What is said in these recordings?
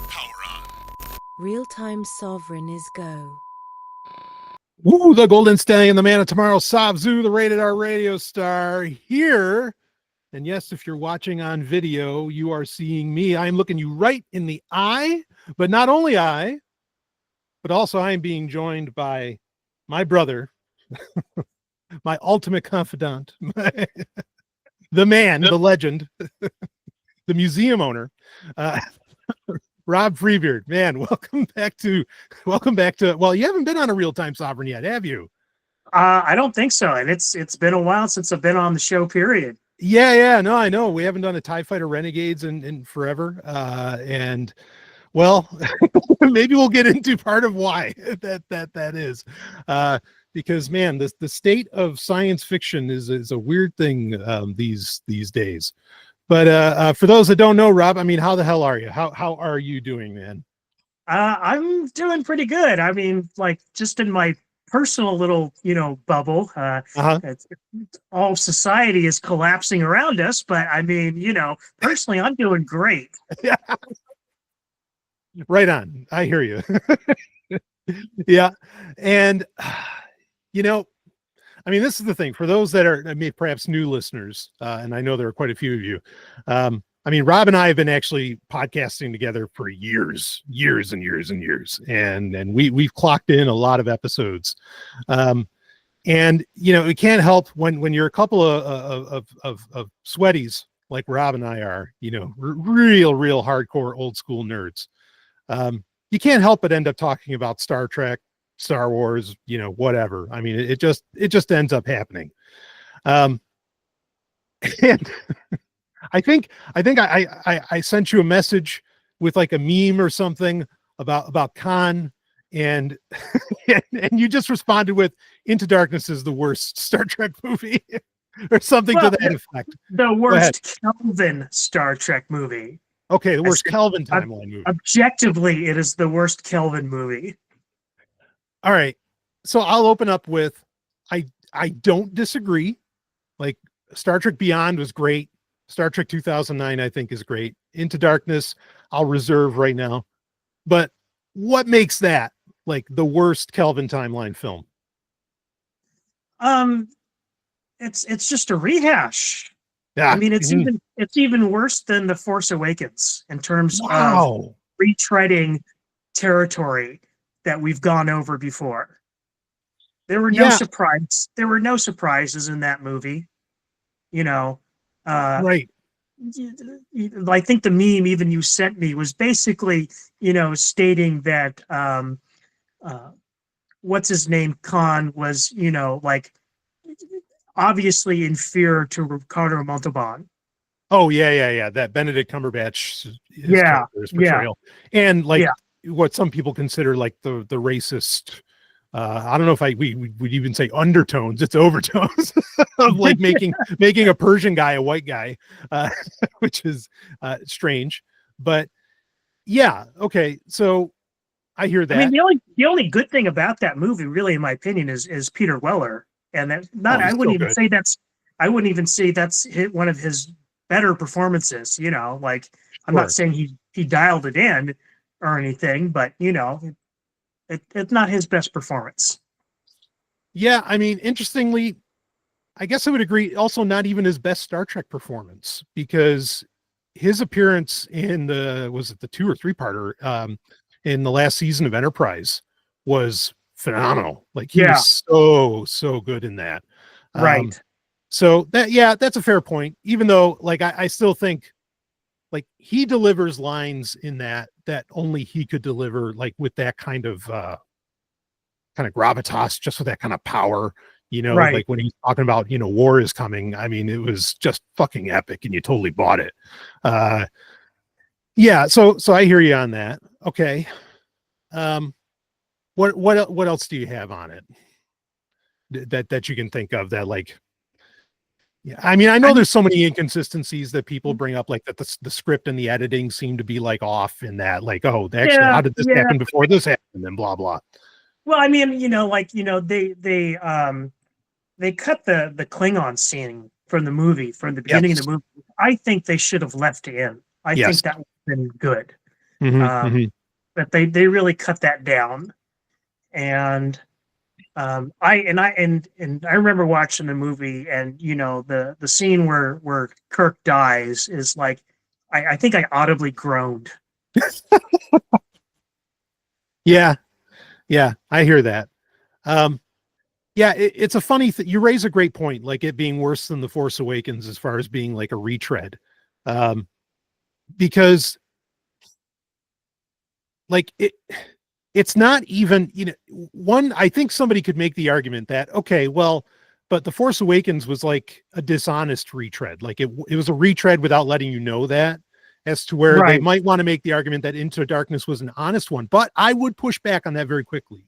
Power on. Real-time Sovryn is go. Woo, the Golden Stallion, the man of tomorrow, Savzu, the rated R radio star here. And yes, if you're watching on video, you are seeing me. I'm looking you right in the eye, but not only I, but also I'm being joined by my brother, my ultimate confidant, the man, the legend, the museum owner, Rob Freebeard. Man, welcome back to, well, you haven't been on a real-time Sovryn yet, have you? I don't think so. And it's been a while since I've been on the show, period. Yeah, no, I know. We haven't done a TIE Fighter Renegades in forever. And well, maybe we'll get into part of why that is. Because man, the state of science fiction is a weird thing these days. But for those that don't know, Rob, I mean, how the hell are you? How are you doing, man? I'm doing pretty good. I mean, like just in my personal little, bubble. All society is collapsing around us, but I mean, personally, I'm doing great. Yeah. Right on. I hear you. Yeah. And, I mean, this is the thing for those that are perhaps new listeners, and I know there are quite a few of you. I mean, Rob and I have been actually podcasting together for years and years. And we've clocked in a lot of episodes. And, it can't help when you're a couple of sweaties like Rob and I are, real hardcore old school nerds. You can't help but end up talking about Star Trek, Star Wars, whatever. I mean, it just ends up happening. And I think I sent you a message with like a meme or something about Khan, and and you just responded with "Into Darkness is the worst Star Trek movie" or something to that effect. The worst Kelvin Star Trek movie. Okay, the worst Kelvin timeline movie. Objectively, it is the worst Kelvin movie. All right, so I'll open up with I don't disagree. Like Star Trek Beyond was great. Star Trek 2009, I think, is great. Into Darkness, I'll reserve right now. But what makes that like the worst Kelvin timeline film? It's just a rehash. Yeah, I mean, it's even worse than The Force Awakens in terms of retreading territory that we've gone over before. There were no surprises in that movie. Right. I think the meme even you sent me was basically, stating that what's his name, Khan, was, like obviously inferior to Ricardo Montalban. Oh yeah. That Benedict Cumberbatch portrayal. And like what some people consider like the racist. I don't know if we would even say undertones. It's overtones of like making a Persian guy a white guy, which is strange. But yeah, okay. So I hear that. I mean, the only good thing about that movie, really, in my opinion, is Peter Weller, and that I wouldn't even say that's one of his better performances. Like I'm not saying he dialed it in or anything, but it's not his best performance. Yeah, I mean, interestingly, I guess I would agree. Also, not even his best Star Trek performance, because his appearance in the 2 or 3-parter in the last season of Enterprise was phenomenal. Like he was so good in that. Right. So that's a fair point. Even though, like, I still think, like, he delivers lines in that only he could deliver, like with that kind of gravitas, just with that kind of power, like when he's talking about, war is coming. I mean, it was just fucking epic and you totally bought it. Yeah. So I hear you on that. Okay. What else do you have on it that you can think of that, like, yeah, I mean, I know there's so many inconsistencies that people bring up, like that the script and the editing seem to be like off in that, like, how did this happen before this happened, and blah blah. Well, I mean, they cut the Klingon scene from the movie, from the beginning of the movie. I think they should have left in. I think that was been good. Mm-hmm, mm-hmm. But they really cut that down. And I remember watching the movie, and the scene where Kirk dies is like, I think I audibly groaned. Yeah, I hear that. Yeah, it's a funny thing. You raise a great point, like it being worse than The Force Awakens as far as being like a retread, because like it's not even, one, I think somebody could make the argument that, okay, well, but The Force Awakens was like a dishonest retread. Like it was a retread without letting you know that, as to where they might want to make the argument that Into Darkness was an honest one. But I would push back on that very quickly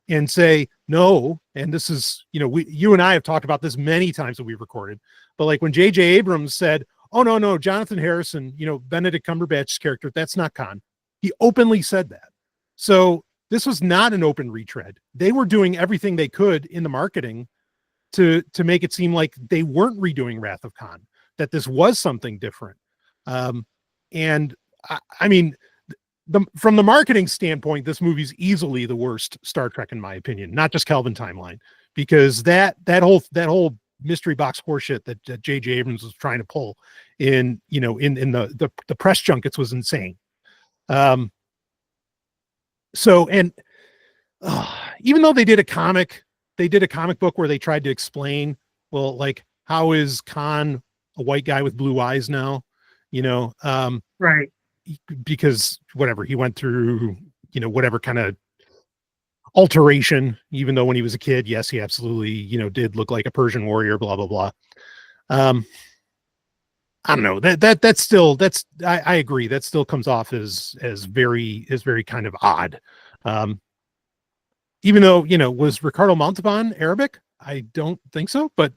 and say, no, and this is, you and I have talked about this many times that we've recorded, but like when J.J. Abrams said, oh, no, Jonathan Harrison, Benedict Cumberbatch's character, that's not Khan. He openly said that. So this was not an open retread. They were doing everything they could in the marketing to make it seem like they weren't redoing Wrath of Khan, that this was something different. And I mean, from the marketing standpoint, this movie's easily the worst Star Trek in my opinion, not just Kelvin Timeline, because that whole mystery box horseshit that J.J. Abrams was trying to pull in the press junkets was insane. So, and even though they did a comic book where they tried to explain, well, like, how is Khan a white guy with blue eyes now? Right. Because whatever, he went through, whatever kind of alteration, even though when he was a kid, yes, he absolutely, did look like a Persian warrior, blah, blah, blah. I don't know, I agree. That still comes off as very kind of odd. Even though, was Ricardo Montalban Arabic? I don't think so, but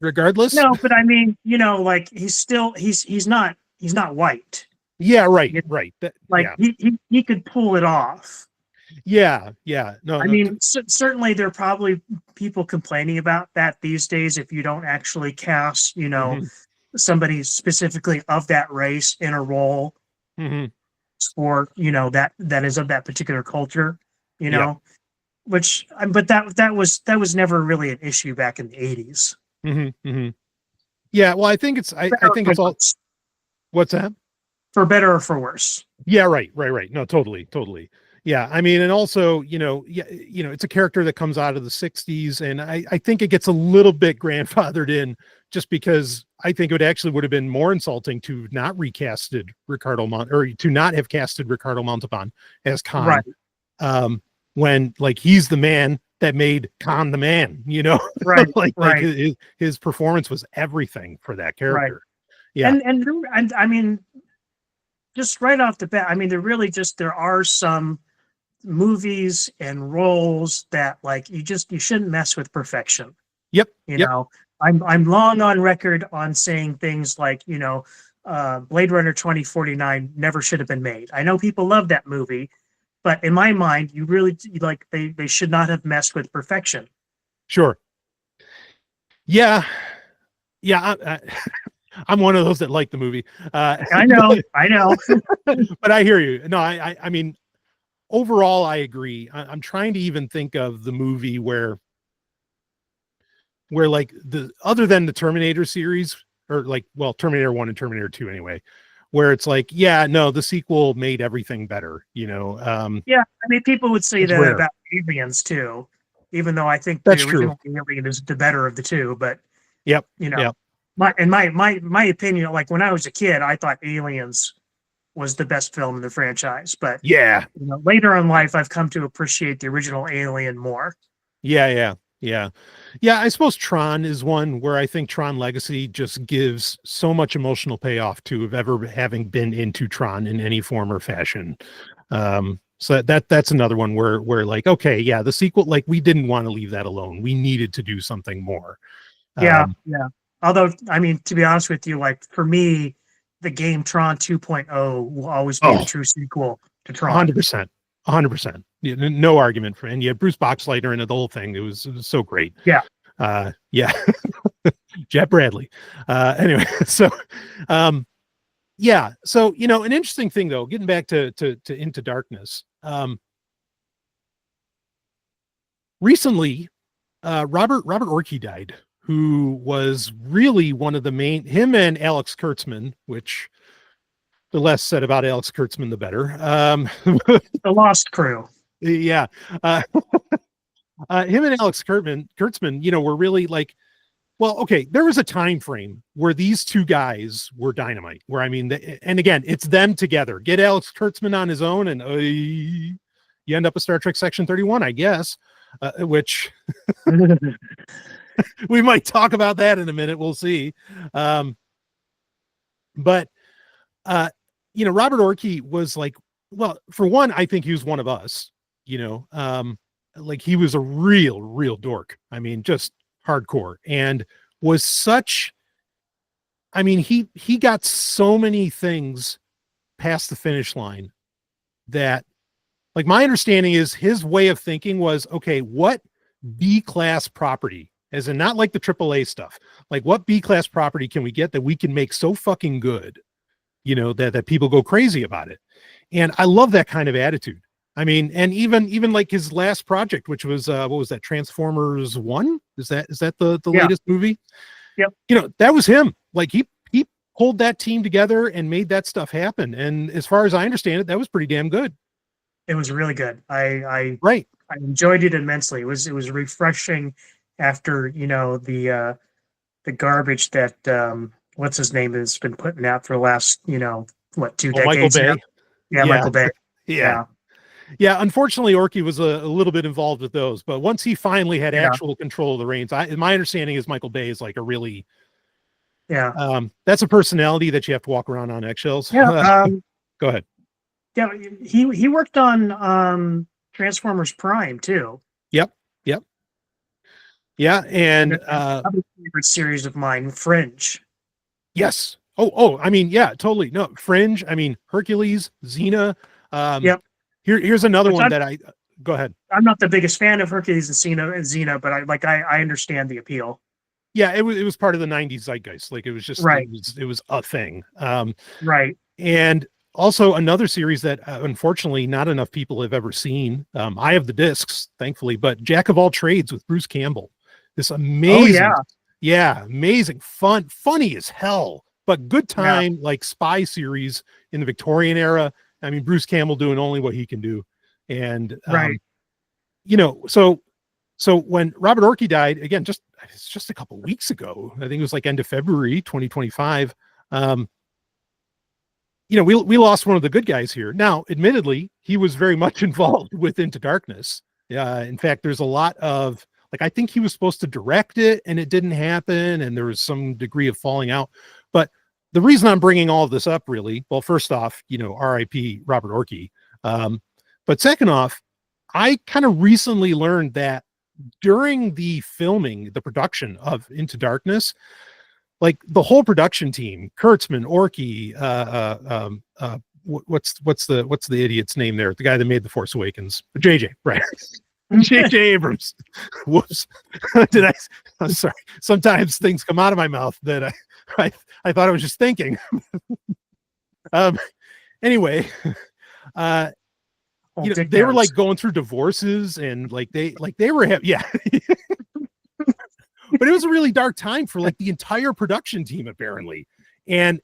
regardless. No, but I mean, like he's not white. Yeah, right. He could pull it off. Yeah. No, I mean, certainly there are probably people complaining about that these days if you don't actually cast, somebody specifically of that race in a role, or that is of that particular culture, which, but that was never really an issue back in the 80s. Yeah, well, I think it's it's all. What's that? For better or for worse. Yeah, right. No, totally. Yeah, I mean, and also, it's a character that comes out of the 60s, and I think it gets a little bit grandfathered in, just because I think it actually would have been more insulting to not recasted or to not have casted Ricardo Montalban as Khan, when like he's the man that made Khan the man, right? like his performance was everything for that character. Right. Yeah, and I mean, just right off the bat, I mean, there are some movies and roles that like you shouldn't mess with perfection. Yep. I'm long on record on saying things like, Blade Runner 2049 never should have been made. I know people love that movie, but in my mind, you really they should not have messed with perfection. Sure. Yeah. I'm one of those that like the movie. I know. But I hear you. No, I mean, overall, I agree. I'm trying to even think of the movie where like other than the Terminator series, or like, well, Terminator 1 and Terminator 2 anyway, where it's like, yeah, no, the sequel made everything better, Yeah, I mean, people would say that about Aliens too, even though I think that's the original Alien is the better of the two. But yep. My opinion, like when I was a kid, I thought Aliens was the best film in the franchise. But yeah, later in life, I've come to appreciate the original Alien more. Yeah. I suppose Tron is one where I think Tron Legacy just gives so much emotional payoff to ever having been into Tron in any form or fashion. So that's another one where like, okay, yeah, the sequel, like we didn't want to leave that alone. We needed to do something more. Yeah. Although, I mean, to be honest with you, like for me, the game Tron 2.0 will always be the true sequel to Tron. 100%. No argument for, and you had Bruce Boxleitner in the whole thing. It was so great. Yeah. Jet Bradley. Anyway, so, Yeah. So, you know, an interesting thing though, getting back to Into Darkness. Recently, Robert Orkey died, who was really one of the main, him and Alex Kurtzman, which the less said about Alex Kurtzman, the better. The Lost Crew. Yeah. Him and Alex Kurtzman, you know, were really like, well, okay, there was a time frame where these two guys were dynamite, where, I mean, and again, it's them together. Get Alex Kurtzman on his own and you end up with Star Trek Section 31, I guess, which we might talk about that in a minute. We'll see. But you know, Robert Orkey was like, well, for one, I think he was one of us, you know, like he was a real dork. I mean, just hardcore, and was such, I mean, he got so many things past the finish line that, like, my understanding is his way of thinking was, okay, what B-class property, as in not like the AAA stuff, like what B-class property can we get that we can make so fucking good, you know, that people go crazy about it. And I love that kind of attitude. I mean, and even like his last project, which was what was that, Transformers 1? Is that the latest movie? Yep. You know, that was him. Like he pulled that team together and made that stuff happen. And as far as I understand it, that was pretty damn good. It was really good. I Right. I enjoyed it immensely. It was refreshing after, you know, the garbage that what's his name has been putting out for the last, you know, what, 2 decades. Michael Bay. Yeah, Michael Bay. Yeah. Yeah, unfortunately, Orkey was a little bit involved with those, but once he finally had actual control of the reins, my understanding is Michael Bay is like a really, that's a personality that you have to walk around on eggshells. Yeah. Go ahead. Yeah, he worked on Transformers Prime too. Yep. Yeah, and another favorite series of mine, Fringe. Yes. Oh, I mean, yeah, totally. No, Fringe. I mean, Hercules, Xena. Yep. Here's another one that I go ahead. I'm not the biggest fan of Hercules and Xena, but I understand the appeal. Yeah, it was part of the 90s zeitgeist. Like it was just right. It was a thing. Right. And also another series that unfortunately not enough people have ever seen. I have the discs, thankfully, but Jack of All Trades with Bruce Campbell. This amazing, amazing, funny as hell, but good time, like spy series in the Victorian era. I mean, Bruce Campbell doing only what he can do. And, you know, so when Robert Orkey died, again, it's just a couple of weeks ago, I think it was like end of February, 2025. You know, we lost one of the good guys here. Now, admittedly, he was very much involved with Into Darkness. In fact, there's a lot of, like, I think he was supposed to direct it and it didn't happen. And there was some degree of falling out. But the reason I'm bringing all of this up, really, well, first off, you know, RIP Robert Orkey. But second off, I kind of recently learned that during the filming, the production of Into Darkness, like the whole production team, Kurtzman, Orkey, what's the idiot's name there? The guy that made The Force Awakens, JJ, right? JJ Abrams. Whoops. I'm sorry. Sometimes things come out of my mouth that I thought I was just thinking. Anyway, you know, they were like going through divorces and like they were but it was a really dark time for like the entire production team, apparently. And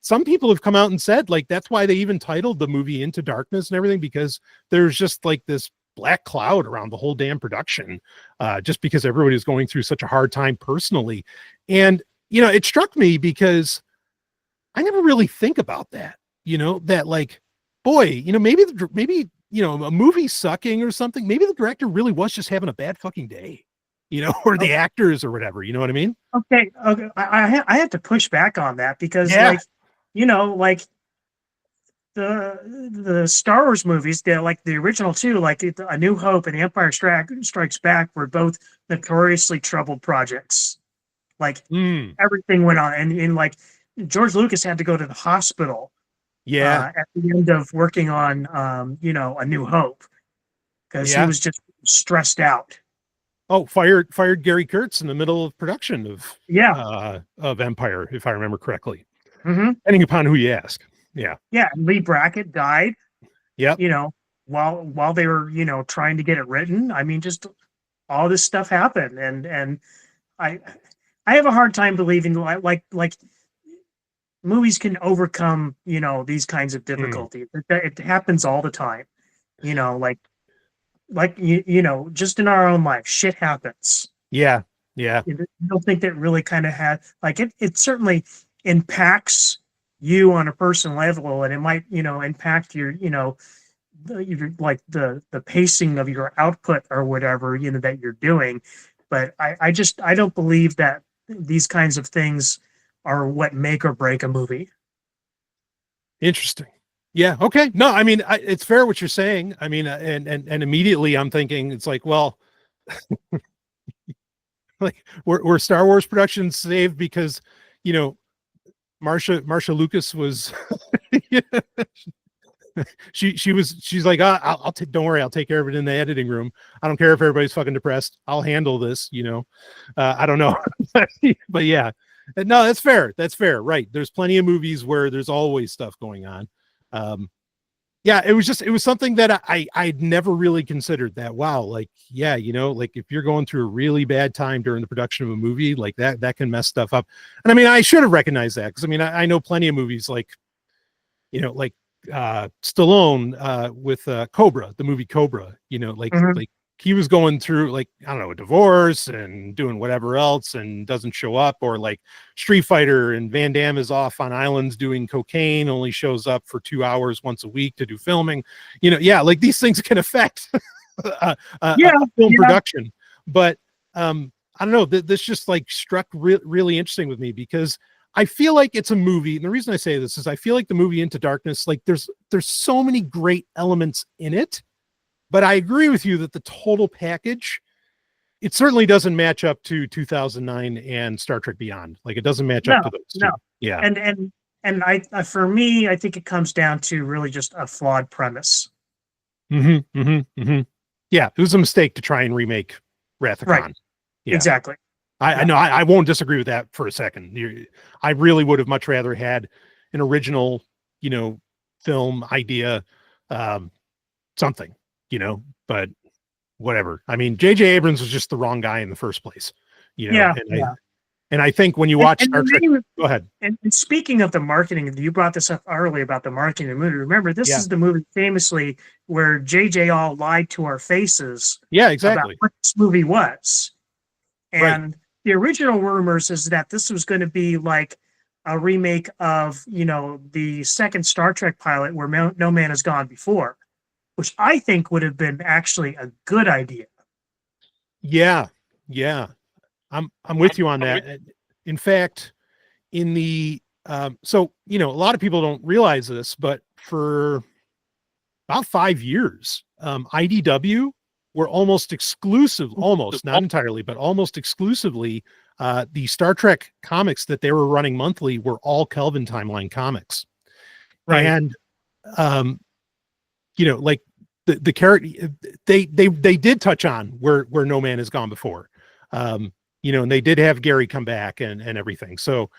some people have come out and said, like, that's why they even titled the movie Into Darkness and everything, because there's just like this black cloud around the whole damn production, just because everybody was going through such a hard time personally. And, you know, it struck me because I never really think about that, you know, that like, boy, you know, maybe, you know, a movie sucking or something, maybe the director really was just having a bad fucking day, you know, or the actors or whatever, you know what I mean? Okay. I had to push back on that because like, you know, like the Star Wars movies, they're like the original two, like A New Hope and Empire Strikes Back were both notoriously troubled projects. Like everything went on and like George Lucas had to go to the hospital at the end of working on you know, A New Hope because he was just stressed out. Oh, fired Gary Kurtz in the middle of production of Empire, if I remember correctly. depending upon who you ask. Yeah. Yeah. Lee Brackett died. Yep. You know, while they were, trying to get it written. I mean, just all this stuff happened, and I have a hard time believing like movies can overcome, these kinds of difficulties. It happens all the time. Just in our own life, shit happens. Yeah. Yeah. I don't think that really kind of had it certainly impacts you on a personal level, and it might, impact your, the pacing of your output or whatever, that you're doing. But I don't believe that these kinds of things are what make or break a movie. Interesting. Yeah. Okay. No, I mean, it's fair what you're saying. I mean, and immediately I'm thinking it's like, well, like were Star Wars productions saved because, Marsha Lucas was, she's like, I'll don't worry, I'll take care of it in the editing room. I don't care if everybody's fucking depressed. I'll handle this. I don't know, but yeah, no, that's fair. That's fair. Right. There's plenty of movies where there's always stuff going on. Yeah, it was something that I'd never really considered that. Wow. Like, yeah, like if you're going through a really bad time during the production of a movie like that can mess stuff up. And I mean, I should have recognized that. Cause I mean, I know plenty of movies like, like, Stallone, with, Cobra, the movie Cobra, like he was going through like, I don't know, a divorce and doing whatever else and doesn't show up, or like Street Fighter and Van Damme is off on islands doing cocaine, only shows up for 2 hours once a week to do filming, yeah, like these things can affect film production. But I don't know, this just like struck really interesting with me, because I feel like it's a movie. And the reason I say this is I feel like the movie Into Darkness, like there's so many great elements in it, but I agree with you that the total package, it certainly doesn't match up to 2009 and Star Trek Beyond. Like it doesn't match up to those two. No. Yeah. And for me, I think it comes down to really just a flawed premise. Yeah. It was a mistake to try and remake Wrath of Khan. Right. Yeah. Exactly. I know I won't disagree with that for a second. I really would have much rather had an original, film idea, something, but whatever. I mean, J.J. Abrams was just the wrong guy in the first place, and I think when you watch Star Trek, go ahead. And speaking of the marketing, you brought this up early about the marketing of the movie. Remember, this is the movie famously where J.J. all lied to our faces. Yeah, exactly. About what this movie was. And the original rumors is that this was going to be like a remake of, the second Star Trek pilot where No Man Has Gone Before, which I think would have been actually a good idea. Yeah. I'm with you on that. In fact, in the so a lot of people don't realize this, but for about 5 years, IDW were almost not entirely, but almost exclusively, the Star Trek comics that they were running monthly were all Kelvin timeline comics. Right. And, like the character, they did touch on where No Man Has Gone Before, and they did have Gary come back and everything. So,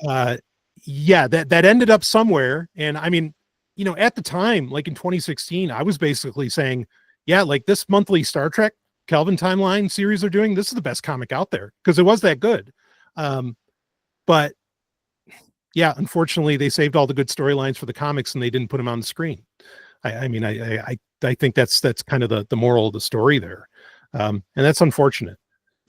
that ended up somewhere. And I mean, at the time, like in 2016, I was basically saying, yeah, like this monthly Star Trek Kelvin timeline series they're doing, this is the best comic out there, because it was that good. But yeah, unfortunately, they saved all the good storylines for the comics and they didn't put them on the screen. I mean, I think that's kind of the moral of the story there, and that's unfortunate.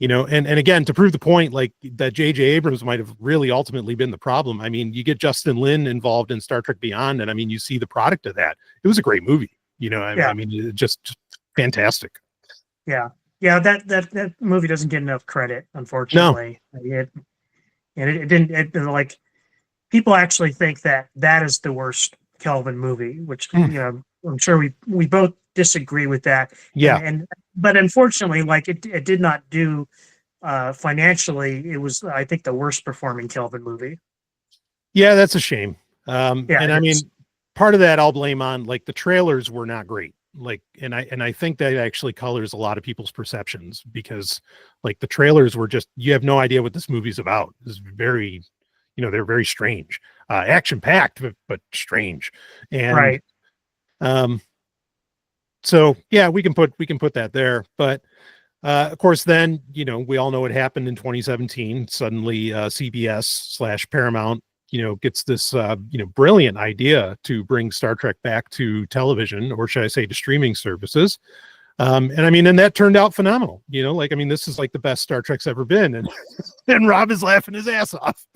And again, to prove the point, like that J.J. Abrams might have really ultimately been the problem. I mean, you get Justin Lin involved in Star Trek Beyond, and I mean, you see the product of that. It was a great movie. I mean, just fantastic. Yeah. That movie doesn't get enough credit, unfortunately. No. It didn't. Like, people actually think that is the worst Kelvin movie, which I'm sure we both disagree with that. Yeah. But unfortunately, like it did not do financially. It was, I think, the worst performing Kelvin movie. Yeah, that's a shame. And I mean, part of that I'll blame on, like, the trailers were not great. Like, and I think that actually colors a lot of people's perceptions, because like the trailers were just, you have no idea what this movie's about. It's very, they're very strange. action packed, but strange. And right. So yeah, we can put that there. But of course, then, we all know what happened in 2017. Suddenly, CBS/Paramount, gets this, brilliant idea to bring Star Trek back to television, or should I say to streaming services. And that turned out phenomenal. This is like the best Star Trek's ever been. And Rob is laughing his ass off.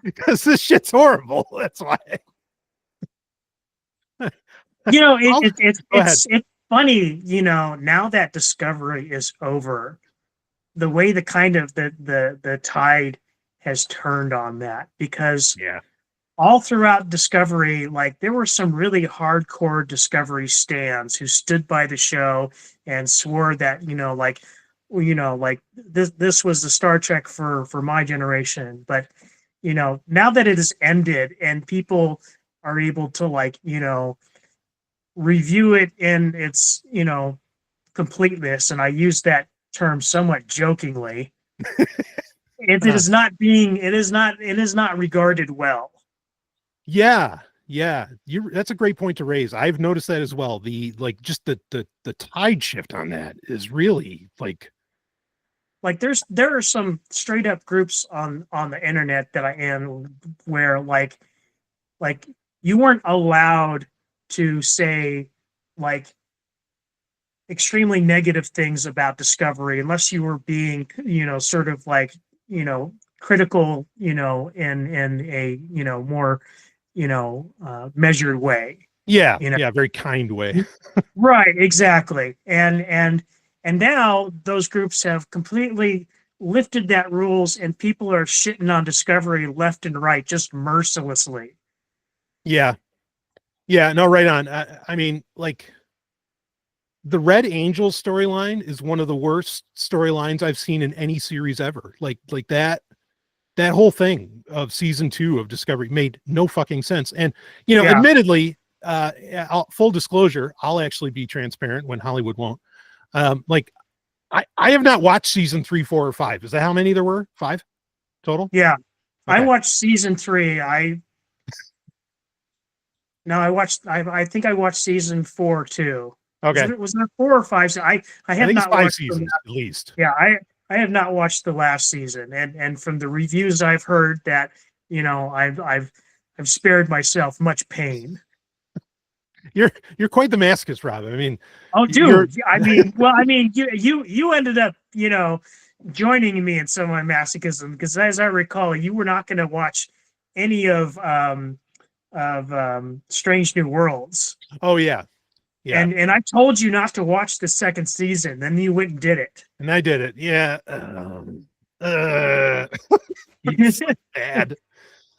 Because this shit's horrible. That's why. It's funny, now that Discovery is over, the way the kind of the tide has turned on that, because all throughout Discovery, like, there were some really hardcore Discovery stans who stood by the show and swore that, this was the Star Trek for my generation. But, now that it has ended and people are able to review it in its, completeness, and I use that term somewhat jokingly, it is not regarded well. Yeah. That's a great point to raise. I've noticed that as well. The tide shift on that is really there are some straight up groups on the internet that I am where like you weren't allowed to say extremely negative things about Discovery unless you were being, sort of critical, in a, more, measured way. Yeah. Very kind way. Right. Exactly. And now those groups have completely lifted that rules, and people are shitting on Discovery left and right, just mercilessly. Yeah. No, right on. The Red Angel storyline is one of the worst storylines I've seen in any series ever. Like that whole thing of season 2 of Discovery made no fucking sense. And, admittedly, full disclosure, I'll actually be transparent when Hollywood won't. I have not watched season 3, 4, or 5. Is that how many there were? 5 total? Yeah. Okay. I watched season 3. I think I watched season 4 too. Okay. Was there 4 or 5? I have not watched 5 seasons at least. Yeah, I have not watched the last season, and from the reviews I've heard that, I've spared myself much pain. You're quite the masochist, Rob. Oh, dude. You ended up, joining me in some of my masochism, because as I recall, you were not going to watch any of Strange New Worlds. Oh yeah. Yeah. And I told you not to watch the second season, then you went and did it. And I did it. Yeah. It's bad.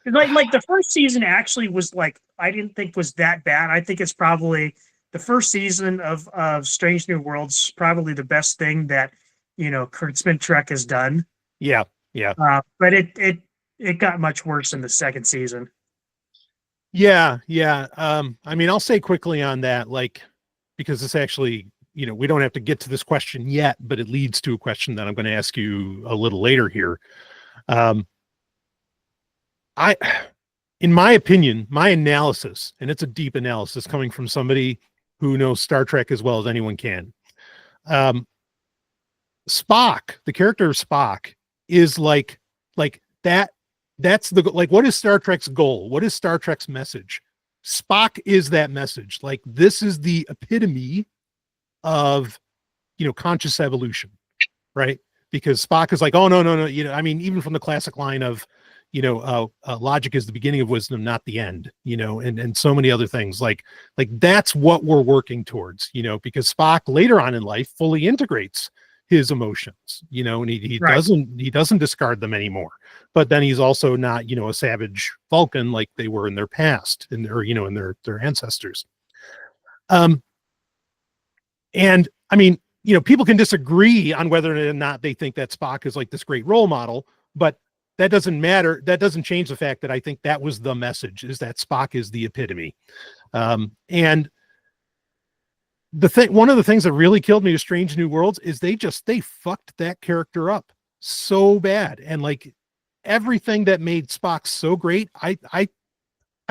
Like the first season actually was I didn't think was that bad. I think it's probably the first season of Strange New Worlds, probably the best thing that Kurtzman Trek has done. Yeah. But it got much worse in the second season. Yeah. I'll say quickly on that, because this actually, we don't have to get to this question yet, but it leads to a question that I'm going to ask you a little later here. In my opinion, my analysis, and it's a deep analysis coming from somebody who knows Star Trek as well as anyone can. Spock, the character of Spock, is like that. That's what is Star Trek's goal? What is Star Trek's message? Spock is that message. This is the epitome of, conscious evolution, right? Because Spock is oh, no. Even from the classic line of, logic is the beginning of wisdom, not the end, and so many other things that's what we're working towards, because Spock later on in life fully integrates his emotions, and he right. doesn't discard them anymore. But then he's also not, a savage Vulcan like they were in their past, in their ancestors. And people can disagree on whether or not they think that Spock is this great role model, but that doesn't matter. That doesn't change the fact that I think that was the message, is that Spock is the epitome. And one of the things that really killed me with Strange New Worlds is they fucked that character up. so bad. And like everything that made Spock so great, I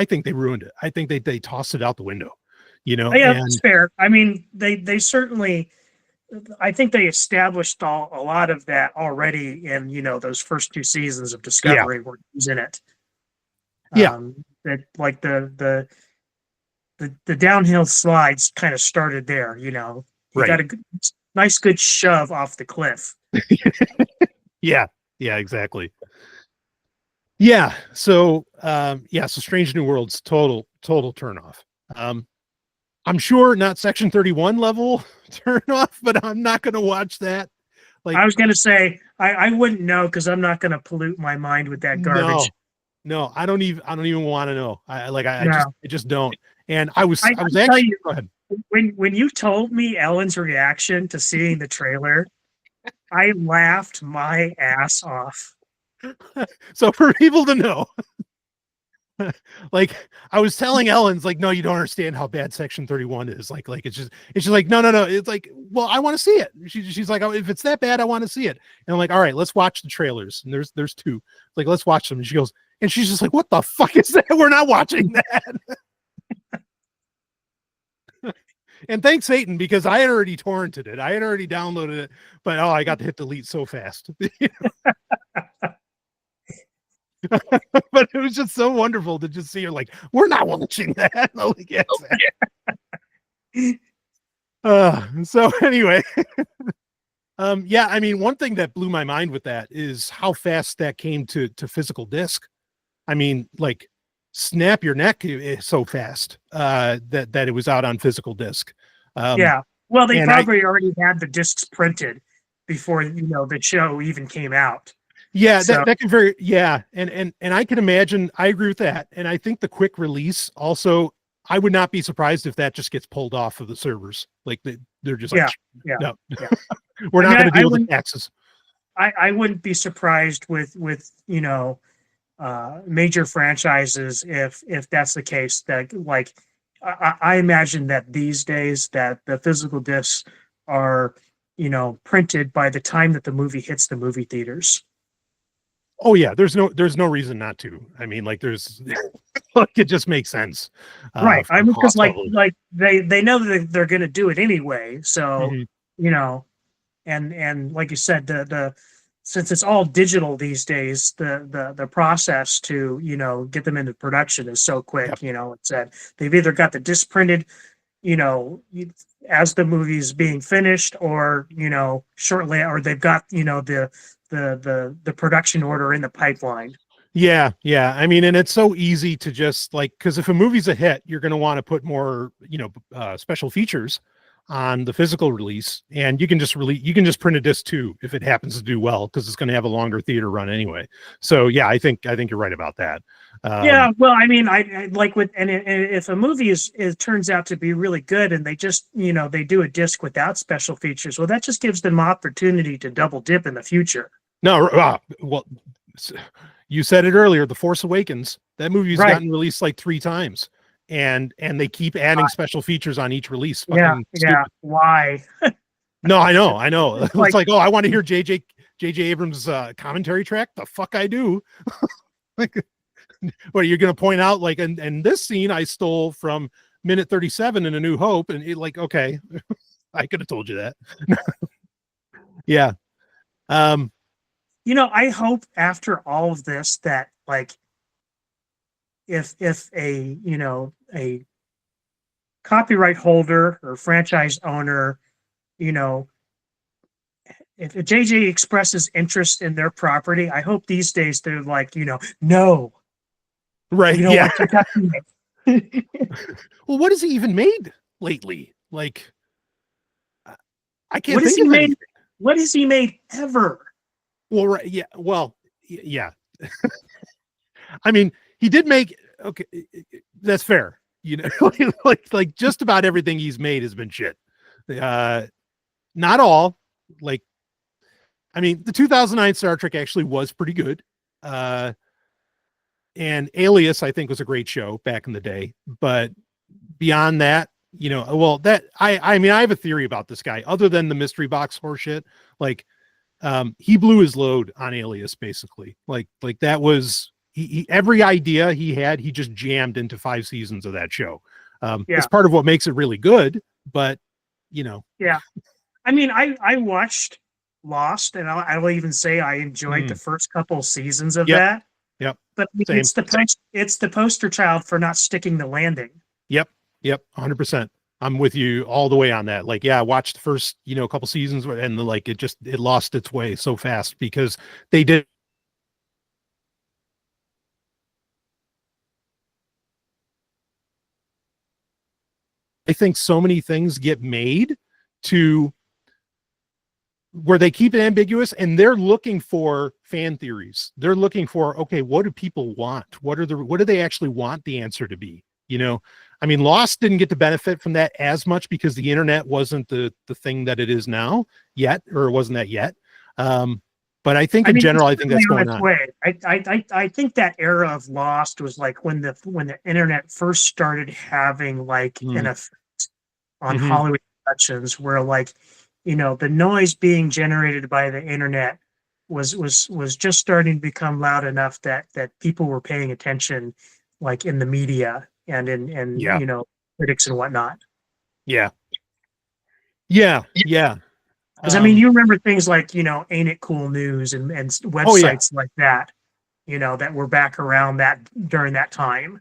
think they ruined it. I think they tossed it out the window, you know. Yeah, And that's fair. I mean, they certainly, I think they established a lot of that already in, those first two seasons of Discovery where he's in it. Yeah. That like the downhill slides kind of started there, He got a nice good shove off the cliff. Yeah, exactly. Yeah. So so Strange New Worlds, total turn off. I'm sure not Section 31 level turn off, but I'm not going to watch that. Like, I was going to say, I wouldn't know because I'm not going to pollute my mind with that garbage. No, I don't even want to know. I just don't. And I was tell actually, you, go ahead. When you told me Ellen's reaction to seeing the trailer, I laughed my ass off. So for people to know, like I was telling Ellen's like, no, you don't understand how bad Section 31 is. Like it's just like, no. It's like, well, I want to see it. She's like, oh, if it's that bad, I want to see it. And I'm like, all right, let's watch the trailers. And there's two. Like, let's watch them. And she goes, and she's just like, what the fuck is that? We're not watching that. And thanks, Satan, because I had already torrented it. I had already downloaded it, but I got to hit delete so fast. But it was just so wonderful to just see her like, we're not watching that. Like, yes. So anyway, I mean, one thing that blew my mind with that is how fast that came to physical disc. I mean, like, snap your neck so fast that it was out on physical disc. Well, they probably already had the discs printed before the show even came out. Yeah, so that can very and I can imagine. I agree with that, and I think the quick release also. I would not be surprised if that just gets pulled off of the servers. Like they're just like, no, we're not going to deal with the taxes. I wouldn't be surprised with major franchises if that's the case. That like I imagine that these days that the physical discs are printed by the time that the movie hits the movie theaters. Oh yeah, there's no reason not to. I mean, like there's like it just makes sense. Right. I mean, because like they know that they're going to do it anyway. So, and like you said, the since it's all digital these days, the process to, get them into production is so quick. Yep. It said they've either got the disc printed, as the movie's being finished or, shortly, or they've got, the production order in the pipeline. Yeah. I mean, and it's so easy to just like, because if a movie's a hit, you're going to want to put more, special features on the physical release, and you can just print a disc too if it happens to do well, because it's going to have a longer theater run anyway. So yeah, I think you're right about that. Well, I mean, I like with and if a movie turns out to be really good and they just they do a disc without special features, well, that just gives them opportunity to double dip in the future. No, well, you said it earlier, The Force Awakens, that movie's gotten released like 3 times. And they keep adding special features on each release. Yeah. Why? No, I know. It's like, oh, I want to hear J.J. Abrams' commentary track. The fuck I do. Like, what are you going to point out? Like, and this scene I stole from minute 37 in A New Hope, and it, like, okay, I could have told you that. Yeah. I hope after all of this that like. If a copyright holder or franchise owner, if JJ expresses interest in their property, I hope these days they're like, no. Right. Yeah. Well, what has he even made lately? Like, I can't think of anything. What has he made ever? Well, right. Yeah. Well, yeah. I mean, he did make, okay, that's fair. Like just about everything he's made has been shit. Not all. Like, I mean, the 2009 Star Trek actually was pretty good. And Alias, I think, was a great show back in the day. But beyond that, I mean, I have a theory about this guy. Other than the mystery box horseshit, like, he blew his load on Alias, basically. Like that was every idea he had, he just jammed into 5 seasons of that show. It's part of what makes it really good, but Yeah. I mean, I watched Lost, and I will even say I enjoyed the first couple seasons of that. Yep. But it's the poster child for not sticking the landing. Yep. 100%. I'm with you all the way on that. Like, yeah, I watched the first, couple seasons, and like it lost its way so fast because they did. I think so many things get made to where they keep it ambiguous, and they're looking for fan theories. They're looking for, okay, what do people want? What do they actually want the answer to be? I mean, Lost didn't get to benefit from that as much because the internet wasn't the thing that it is now yet, or it wasn't that yet. But I think in general, I think that's going on. I think that era of Lost was like when the internet first started having like an effect on Hollywood productions, where like, the noise being generated by the internet was just starting to become loud enough that people were paying attention, like in the media and in critics and whatnot. Yeah. Because I mean, you remember things like, Ain't It Cool News and websites like that, that were back around during that time,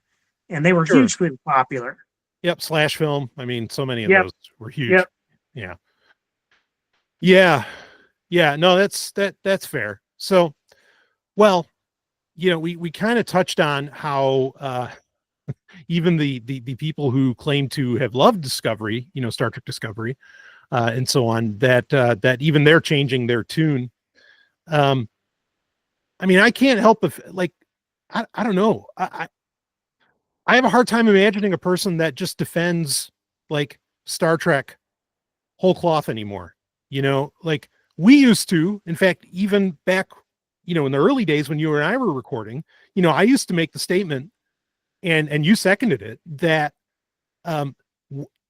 and they were hugely popular. Yep. Slash Film. I mean, so many of those were huge. Yep. Yeah. No, that's fair. So, well, we kind of touched on how even the people who claim to have loved Discovery, Star Trek Discovery, and so on, that even they're changing their tune. I mean, I can't help if I don't know. I have a hard time imagining a person that just defends like Star Trek whole cloth anymore. Like we used to, in fact, even back, in the early days when you and I were recording, I used to make the statement, and you seconded it, that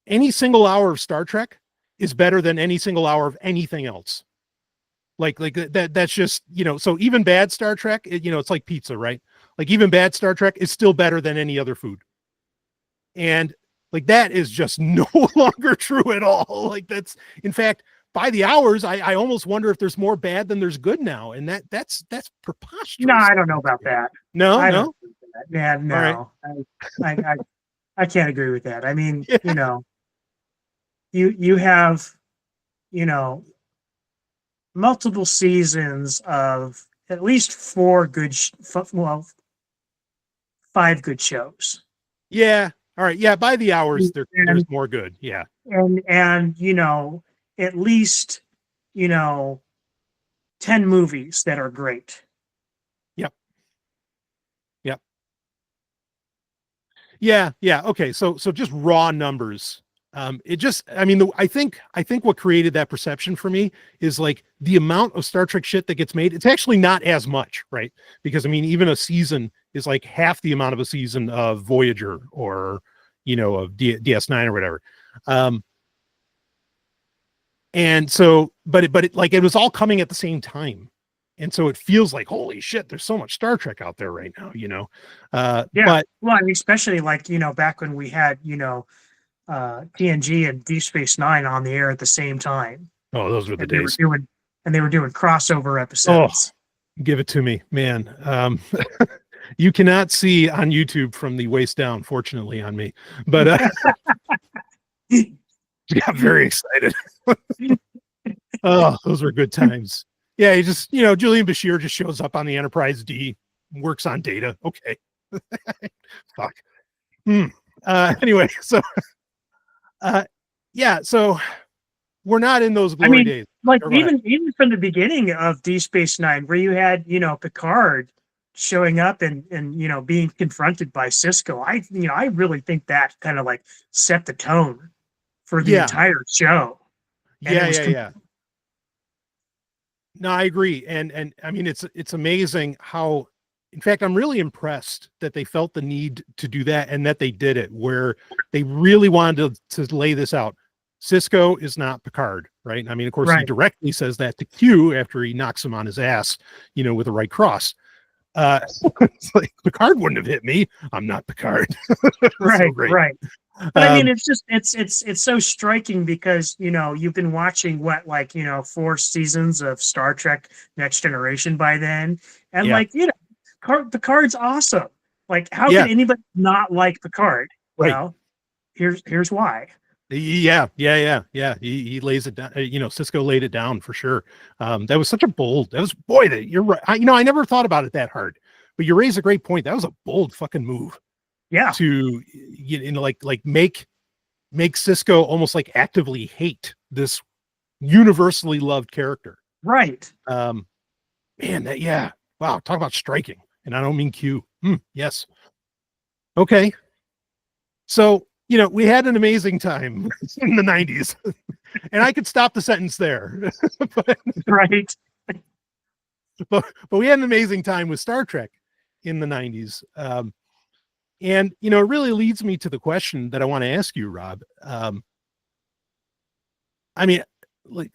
any single hour of Star Trek is better than any single hour of anything else. Like that's just, so even bad Star Trek, it's like pizza, right? Like even bad Star Trek is still better than any other food. And like, that is just no longer true at all. Like that's, in fact, by the hours, I almost wonder if there's more bad than there's good now. And that's preposterous. No, I don't know about that. No. Yeah, no. Right. I can't agree with that. I mean, you have, multiple seasons of at least 5 good shows. Yeah. All right. Yeah. By the hours, there's more good. Yeah. And at least, 10 movies that are great. Yep. Yeah. Okay. So just raw numbers. I think what created that perception for me is like the amount of Star Trek shit that gets made. It's actually not as much, right? Because I mean, even a season is like half the amount of a season of Voyager or, of DS9 or whatever. And so, but it was all coming at the same time. And so it feels like, holy shit, there's so much Star Trek out there right now, But, well, I mean, especially like, back when we had, TNG and Deep Space Nine on the air at the same time. Oh, those were the days. They were doing crossover episodes. Oh, give it to me, man. You cannot see on YouTube from the waist down, fortunately, on me, but got very excited. Oh, those were good times. Yeah, he just, Julian Bashir just shows up on the Enterprise D, works on Data. Okay. Fuck. Anyway, so so we're not in those glory days. Like even from the beginning of Deep Space Nine, where you had, Picard showing up and being confronted by Cisco. I really think that kind of like set the tone for the entire show. And No, I agree. And I mean, it's amazing how, in fact, I'm really impressed that they felt the need to do that and that they did it, where they really wanted to lay this out. Cisco is not Picard, right? I mean, of course, he Right. directly says that to Q after he knocks him on his ass, with the right cross. It's like, Picard wouldn't have hit me. I'm not Picard. Right, So great. right. But I mean, it's just it's so striking because you've been watching 4 seasons of Star Trek Next Generation by then, and Picard's awesome. Like, how can anybody not like Picard? Right. Well, here's why. Yeah. He lays it down. Cisco laid it down for sure. That was such a bold. You're right. I never thought about it that hard, but you raise a great point. That was a bold fucking move. Yeah. To make Cisco almost like actively hate this universally loved character. Right. Man, wow, talk about striking. And I don't mean Q. Yes. Okay. So, we had an amazing time in the 90s. And I could stop the sentence there. Right. But we had an amazing time with Star Trek in the 90s. And it really leads me to the question that I want to ask you, Rob. I mean,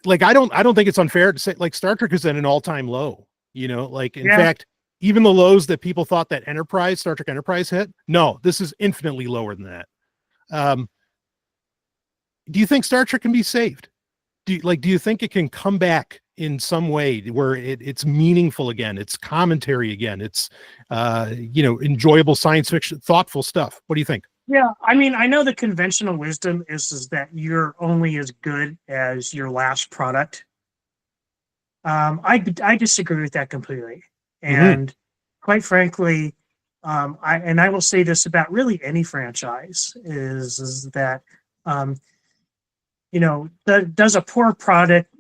I don't think it's unfair to say Star Trek is at an all-time low. In fact, even the lows that people thought that Star Trek Enterprise hit, no, this is infinitely lower than that. Do you think Star Trek can be saved? Do you think it can come back in some way where it's meaningful again, it's commentary again, it's enjoyable science fiction, thoughtful stuff? What do you think? Yeah, I mean, I know the conventional wisdom is that you're only as good as your last product. I disagree with that completely, and quite frankly, I will say this about really any franchise is that does a poor product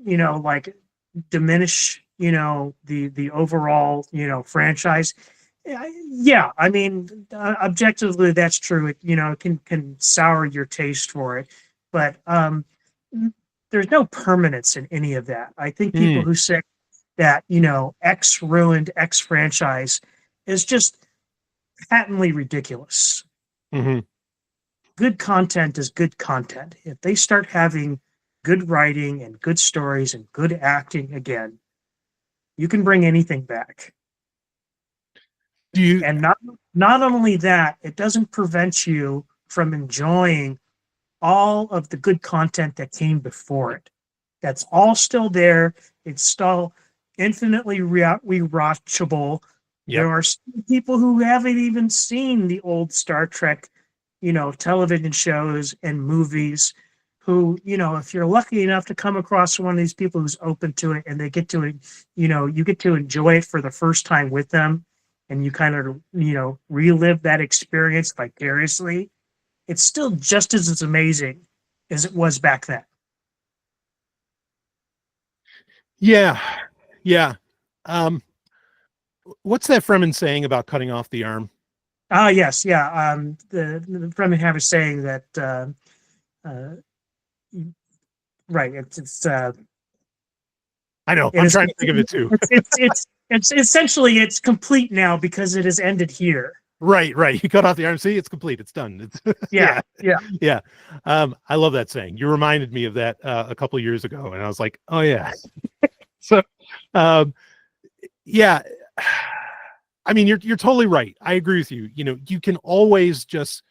diminish the overall franchise? Yeah, I mean, objectively that's true. It can sour your taste for it, but there's no permanence in any of that. I think people who say that X ruined X franchise is just patently ridiculous. Good content is good content. If they start having good writing and good stories and good acting again, you can bring anything back. And not only that, it doesn't prevent you from enjoying all of the good content that came before it. That's all still there. It's still infinitely rewatchable. Yep. There are people who haven't even seen the old Star Trek, television shows and movies who, if you're lucky enough to come across one of these people who's open to it and they get to it, you get to enjoy it for the first time with them and you kind of, relive that experience vicariously, it's still just as amazing as it was back then. Yeah. What's that Fremen saying about cutting off the arm? Yes. Yeah. The Fremen have a saying that, right. It's I know. I'm trying to think of it too. It's essentially it's complete now because it has ended here. Right. You cut off the arm. See, it's complete. It's done. Yeah. I love that saying. You reminded me of that a couple of years ago, and I was like, oh yeah. So, yeah. I mean, you're totally right. I agree with you. You can always just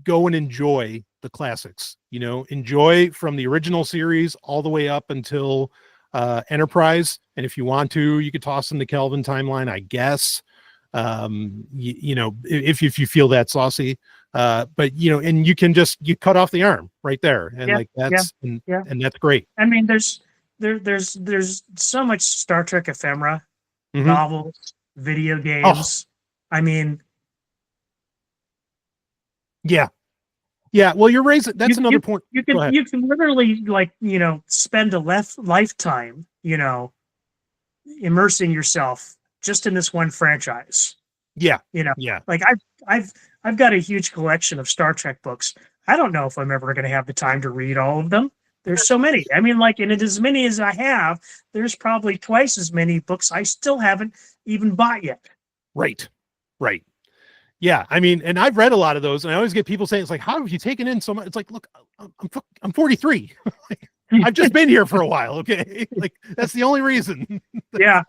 go and enjoy the classics. Enjoy from the original series all the way up until Enterprise, and if you want to, you could toss in the Kelvin timeline, I guess. If you feel that saucy, but and you can you cut off the arm right there, and and that's great. I mean, there's so much Star Trek ephemera, novels, video games. I mean, yeah. Well, you're raising. That's another point. You can literally spend a lifetime, immersing yourself just in this one franchise. Yeah. Like I've got a huge collection of Star Trek books. I don't know if I'm ever going to have the time to read all of them. There's so many. I mean, and as many as I have, there's probably twice as many books I still haven't even bought yet. Right. Yeah, I mean, and I've read a lot of those, and I always get people saying, "It's like, how have you taken in so much?" It's like, look, I'm 43. I've just been here for a while. Okay, like that's the only reason. Yeah.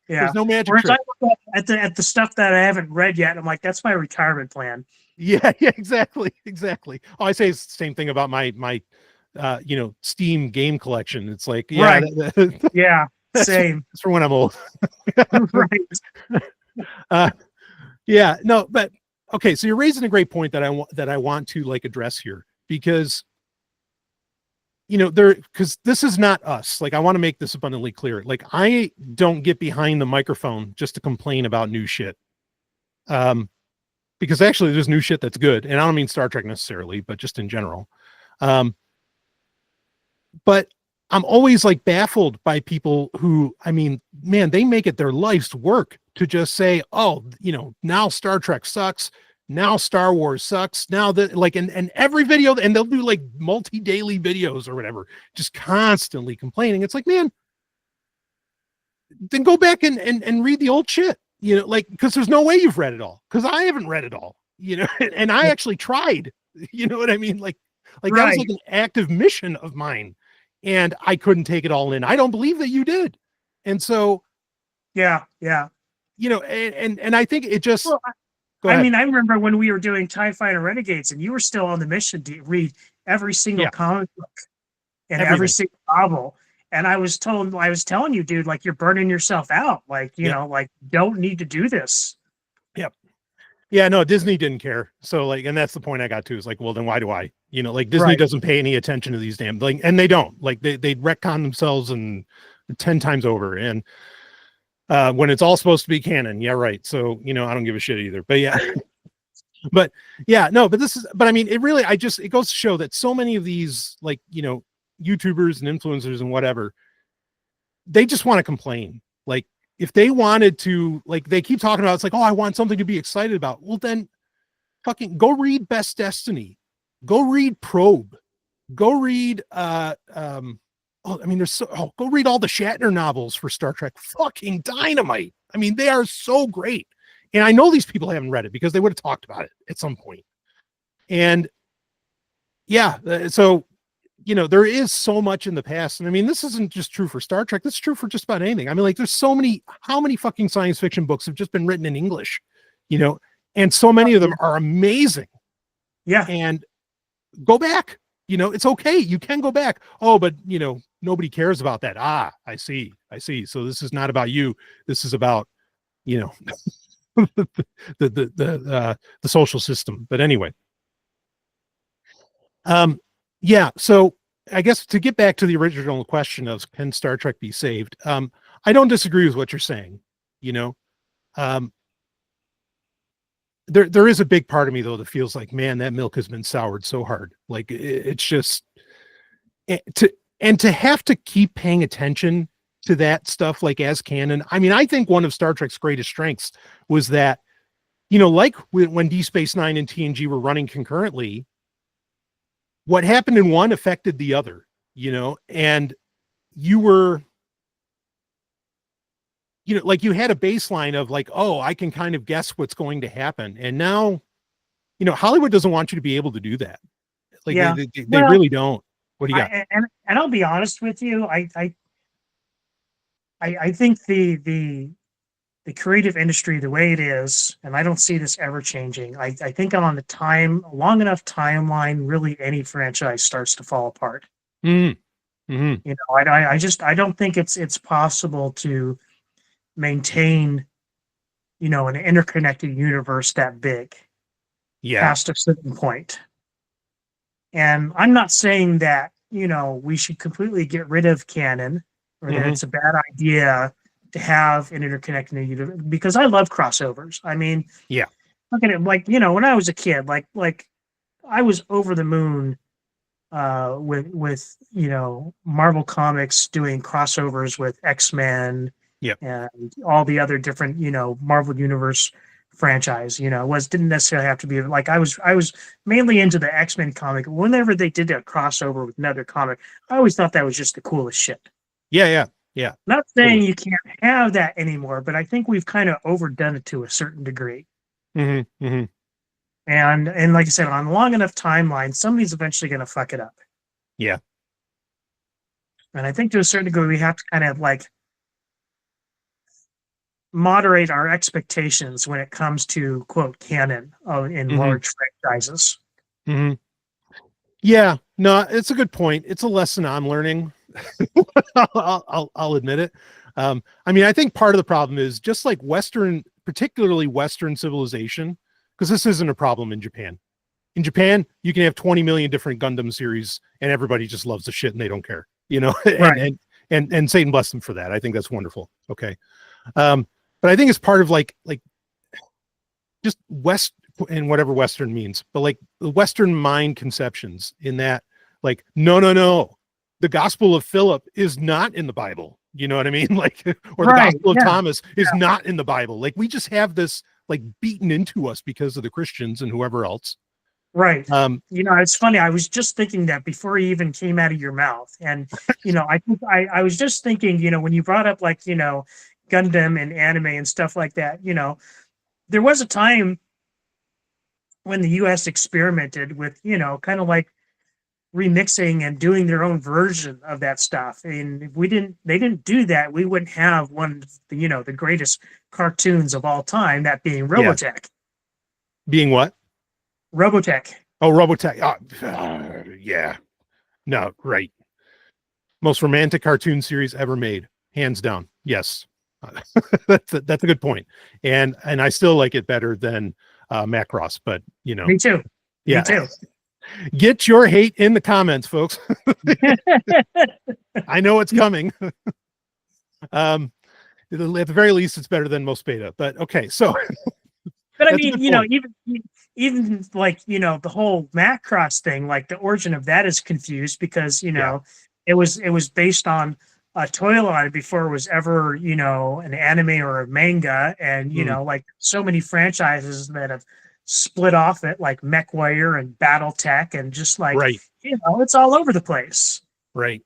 There's no magic Whereas trick. I look at the stuff that I haven't read yet, I'm like, that's my retirement plan. Yeah, exactly. Oh, I say the same thing about my Steam game collection. It's like, yeah, Right. Yeah, same. That's for when I'm old. Right. Yeah, no, but okay, so you're raising a great point that I want to like address here, because because this is not us. Like, I want to make this abundantly clear. Like, I don't get behind the microphone just to complain about new shit. Because actually there's new shit that's good, and I don't mean Star Trek necessarily, but just in general. But I'm always like baffled by people who, I mean, man, they make it their life's work to just say, oh, now Star Trek sucks. Now Star Wars sucks. Now that, like, and every video, and they'll do like multi-daily videos or whatever, just constantly complaining. It's like, man, then go back and read the old shit, like, because there's no way you've read it all, because I haven't read it all, and I actually tried, you know what I mean? Like right. That was like an active mission of mine, and I couldn't take it all in. I don't believe that you did. And so, yeah. And I think it just, well, I mean, I remember when we were doing TIE Fighter Renegades, and you were still on the mission to read every single comic book and every single novel. And I was telling you, dude, like, you're burning yourself out. Like, like, don't need to do this. Yep. Yeah, no, Disney didn't care. So, like, and that's the point I got to, is like, well, then why do I? Like, Disney doesn't pay any attention to these damn, like, and they don't. Like, they retcon themselves and 10 times over. And when it's all supposed to be canon, yeah, right. So, I don't give a shit either. But yeah. But yeah, no, but I mean, it really, it goes to show that so many of these, like, YouTubers and influencers and whatever, they just want to complain. Like, if they wanted to, like, they keep talking about, it's like, oh, I want something to be excited about. Well, then fucking go read Best Destiny, go read Probe, go read go read all the Shatner novels for Star Trek. Fucking dynamite. I mean, they are so great. And I know these people haven't read it, because they would have talked about it at some point. And yeah, so there is so much in the past. And I mean, this isn't just true for Star Trek. This is true for just about anything. I mean, like, there's how many fucking science fiction books have just been written in English, and so many of them are amazing. Yeah. And go back, it's okay. You can go back. Oh, but nobody cares about that. Ah, I see. So this is not about you. This is about, the social system. But anyway. Yeah, so I guess to get back to the original question of, can Star Trek be saved? I don't disagree with what you're saying. There is a big part of me, though, that feels like, man, that milk has been soured so hard. Like, it's just to have to keep paying attention to that stuff, like, as canon. I mean, I think one of Star Trek's greatest strengths was that, like when Deep Space Nine and TNG were running concurrently, what happened in one affected the other, and you were, like, you had a baseline of, like, oh, I can kind of guess what's going to happen. And now, Hollywood doesn't want you to be able to do that. Like, they really don't. What do you got? And I'll be honest with you. I think the creative industry, the way it is, and I don't see this ever changing. I think on the long enough timeline, really any franchise starts to fall apart. Mm-hmm. Mm-hmm. I don't think it's possible to maintain, an interconnected universe that big. Yeah. Past a certain point. And I'm not saying that, we should completely get rid of canon, or that it's a bad idea to have an interconnected universe, because I love crossovers. I mean, yeah, look at it, like, when I was a kid, like I was over the moon with Marvel Comics doing crossovers with X-Men, and all the other different Marvel Universe franchise. Didn't necessarily have to be like, I was mainly into the X-Men comic. Whenever they did a crossover with another comic, I always thought that was just the coolest shit. Yeah. Not saying you can't have that anymore, but I think we've kind of overdone it to a certain degree. Mm-hmm. Mm-hmm. And like I said, on a long enough timeline, somebody's eventually going to fuck it up. Yeah. And I think to a certain degree, we have to kind of like moderate our expectations when it comes to quote canon in large franchises. Mm-hmm. Yeah, no, it's a good point. It's a lesson I'm learning. I'll admit it. I mean, I think part of the problem is just like Western, particularly Western civilization, because this isn't a problem in Japan. In Japan, you can have 20 million different Gundam series and everybody just loves the shit and they don't care, you know, Right. and Satan bless them for that. I think that's wonderful. Okay. But I think it's part of like just West and whatever Western means, but like the Western mind conceptions in that, like, no. The Gospel of Philip is not in the Bible. You know what I mean? Like, or the Gospel of Thomas is not in the Bible. Like, we just have this like beaten into us because of the Christians and whoever else. Right. You know, it's funny. I was just thinking that before he even came out of your mouth. And, you know, I was just thinking, you know, when you brought up like, you know, Gundam and anime and stuff like that, you know, there was a time when the US experimented with, you know, kind of like remixing and doing their own version of that stuff. And if they didn't do that, we wouldn't have one of the, you know, the greatest cartoons of all time, that being Robotech. Yeah. Being what? Robotech. Oh, Robotech. Yeah. No, right. Most romantic cartoon series ever made, hands down. Yes. That's a good point. And I still like it better than Macross, but you know. Me too. Yeah. Me too. Get your hate in the comments, folks. I know it's coming. At the very least, it's better than most beta, but okay. So, but I mean, you know, even like, you know, the whole Macross thing, like the origin of that is confused because, you know, it was based on a toy line before it was ever, you know, an anime or a manga. And, you know, like so many franchises that have split off it, like MechWarrior and BattleTech, and just like, you know, it's all over the place. Right.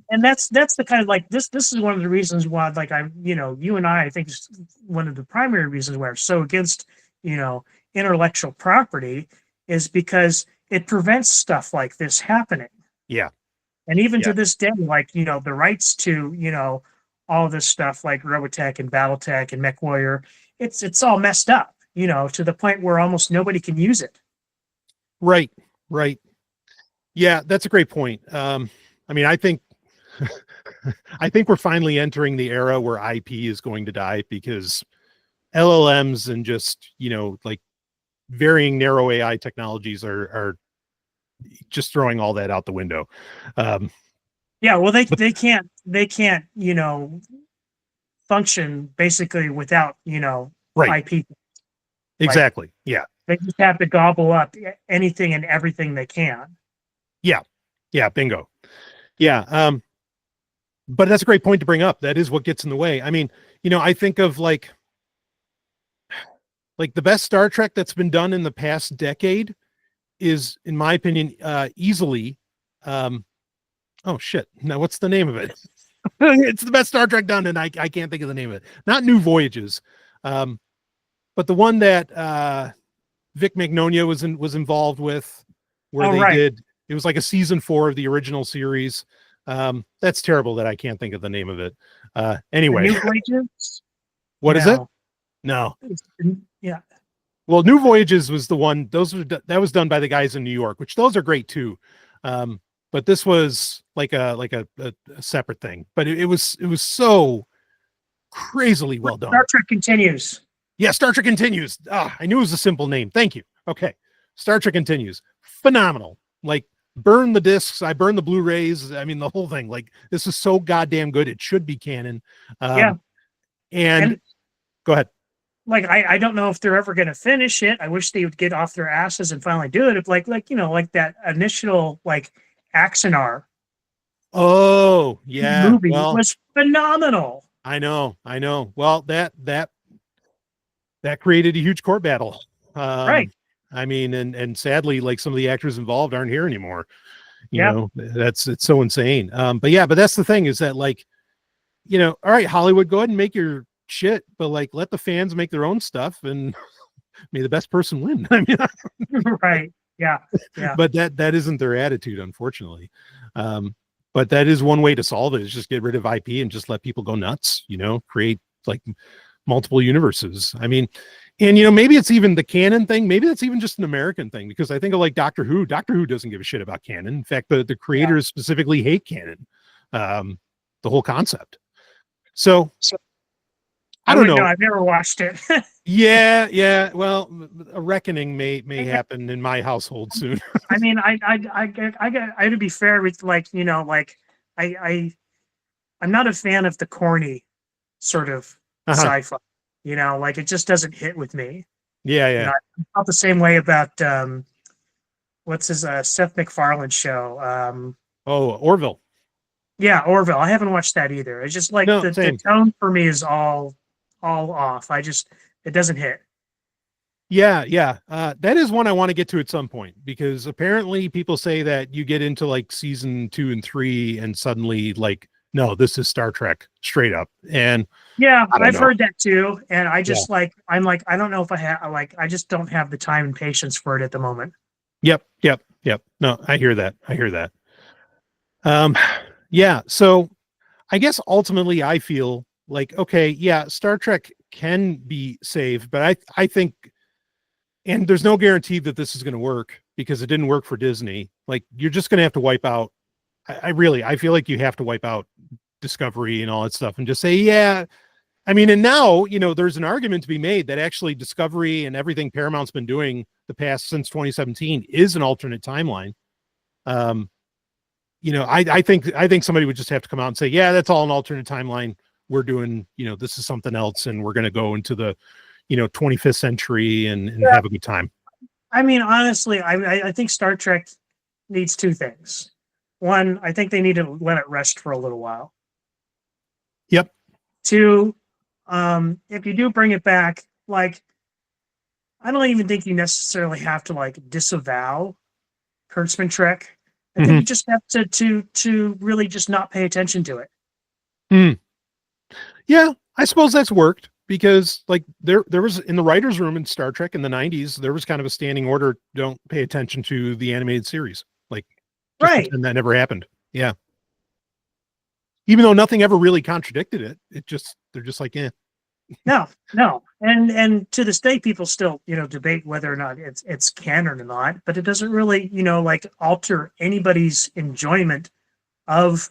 And that's the kind of like this is one of the reasons why, like, you know, you and I think is one of the primary reasons why we're so against, you know, intellectual property, is because it prevents stuff like this happening. Yeah. And even to this day, like, you know, the rights to, you know, all this stuff like Robotech and BattleTech and MechWarrior, it's all messed up, you know, to the point where almost nobody can use it. Right. Yeah, that's a great point. I mean, I think we're finally entering the era where IP is going to die, because LLMs and just, you know, like varying narrow AI technologies are just throwing all that out the window. Yeah, well, they can't, you know, function basically without, you know, IP. Exactly. Like, yeah. They just have to gobble up anything and everything they can. Yeah. Bingo. Yeah. But that's a great point to bring up. That is what gets in the way. I mean, you know, I think of like the best Star Trek that's been done in the past decade is, in my opinion, easily. Oh shit! Now what's the name of it? It's the best Star Trek done, and I can't think of the name of it. Not New Voyages, but the one that Vic Mignogna was involved with, where they did. It was like a season 4 of the original series. That's terrible that I can't think of the name of it. Anyway, New Voyages? What is it? No. Yeah. Well, New Voyages was the one. That was done by the guys in New York, which those are great too. But this was like a separate thing. But it was so crazily well done. Star Trek Continues. Yeah, Star Trek Continues. I knew it was a simple name. Thank you. Okay, Star Trek Continues. Phenomenal. Like, burn the discs. I burn the Blu-rays. I mean, the whole thing. Like, this is so goddamn good. It should be canon. And go ahead. Like, I don't know if they're ever going to finish it. I wish they would get off their asses and finally do it. If like you know, like that initial like Axanar. Oh yeah, movie was phenomenal. I know. Well, that created a huge court battle. Right. I mean, and sadly, like, some of the actors involved aren't here anymore. You know, it's so insane. But that's the thing, is that, like, you know, all right, Hollywood, go ahead and make your shit, but like, let the fans make their own stuff. And may the best person win. I mean, Right. Yeah. Yeah. but that isn't their attitude, unfortunately. But that is one way to solve it, is just get rid of IP and just let people go nuts, create like multiple universes. I mean, and maybe it's even the canon thing. Maybe that's even just an American thing, because I think of like Doctor Who. Doctor Who doesn't give a shit about canon. In fact, the creators specifically hate canon, the whole concept. So I don't know. I've never watched it. Yeah. Well, a reckoning may happen in my household soon. I mean, I to be fair with I'm not a fan of the corny sort of sci-fi. It just doesn't hit with me. Yeah. I felt the same way about what's his Seth MacFarlane show. Orville. Yeah, Orville. I haven't watched that either. It's just like the tone for me is all off. It doesn't hit. Yeah. That is one I want to get to at some point, because apparently people say that you get into like season 2 and 3 and suddenly like, no, this is Star Trek straight up. And yeah, I've heard that too. And I just I don't know if I just don't have the time and patience for it at the moment. Yep. No, I hear that. Yeah. So I guess ultimately I feel like, okay, yeah, Star Trek can be saved, but I think, and there's no guarantee that this is going to work, because it didn't work for Disney. Like, you're just going to have to wipe out. I feel like you have to wipe out Discovery and all that stuff and just say, yeah. I mean, and now, there's an argument to be made that actually Discovery and everything Paramount's been doing since 2017 is an alternate timeline. I think somebody would just have to come out and say, yeah, that's all an alternate timeline. We're doing, this is something else, and we're going to go into the, 25th century and have a good time. I mean, honestly, I think Star Trek needs two things. One, I think they need to let it rest for a little while. Yep. Two, if you do bring it back, like, I don't even think you necessarily have to like disavow Kurtzman Trek. I think you just have to really just not pay attention to it. Yeah, I suppose that's worked, because like there was in the writer's room in Star Trek in the 90s, there was kind of a standing order, don't pay attention to the animated series. Like, right. And that never happened. Yeah. Even though nothing ever really contradicted it, they're just like, eh. No. And to this day, people still, debate whether or not it's canon or not, but it doesn't really, like alter anybody's enjoyment of,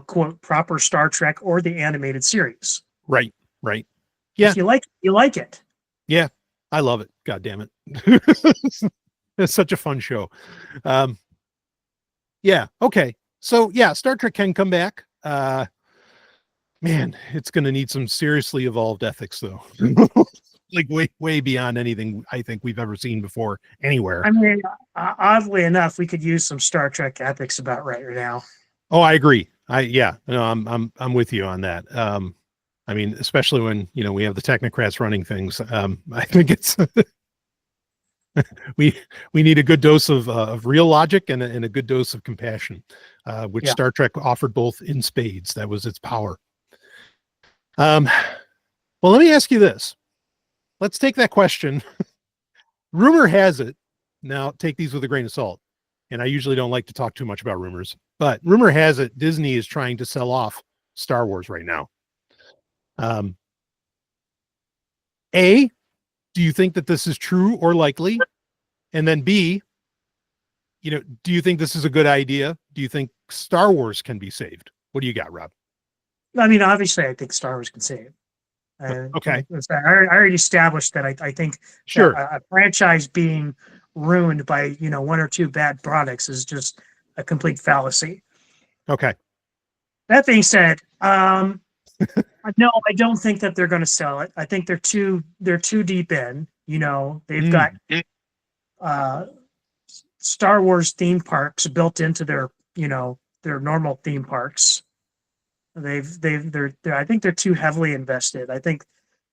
quote, proper Star Trek or the animated series. Right. Yeah. If you like it, you like it. Yeah. I love it. God damn it. It's such a fun show. Yeah. Okay. So yeah, Star Trek can come back. Man, it's going to need some seriously evolved ethics, though. Like way beyond anything I think we've ever seen before anywhere. I mean, oddly enough, we could use some Star Trek ethics about right now. Oh, I agree. I'm with you on that. I mean, especially when we have the technocrats running things. I think it's we need a good dose of real logic and a good dose of compassion, which Star Trek offered both in spades. That was its power. Well, let me ask you this. Let's take that question. Rumor has it, now take these with a grain of salt, and I usually don't like to talk too much about rumors, but rumor has it Disney is trying to sell off Star Wars right now. A, do you think that this is true or likely? And then B, do you think this is a good idea? Do you think Star Wars can be saved? What do you got, Rob? I mean, obviously, I think Star Wars can save. Okay. I already established that I think sure a franchise being ruined by one or two bad products is just a complete fallacy. Okay. That being said, no, I don't think that they're going to sell it. I think they're too deep in. They've got Star Wars theme parks built into their normal theme parks. I think they're too heavily invested. I think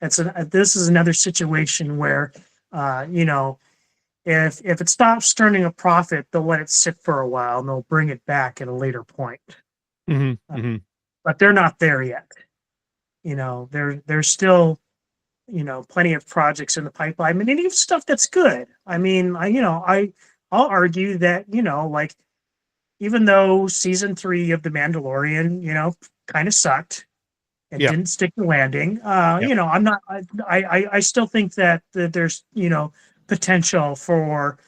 this is another situation where if it stops turning a profit, they'll let it sit for a while and they'll bring it back at a later point. But they're not there yet. They're still plenty of projects in the pipeline, and even stuff that's good. I mean, I'll argue that, like, even though season 3 of The Mandalorian, kind of sucked and didn't stick the landing, I'm not, I still think that there's, potential for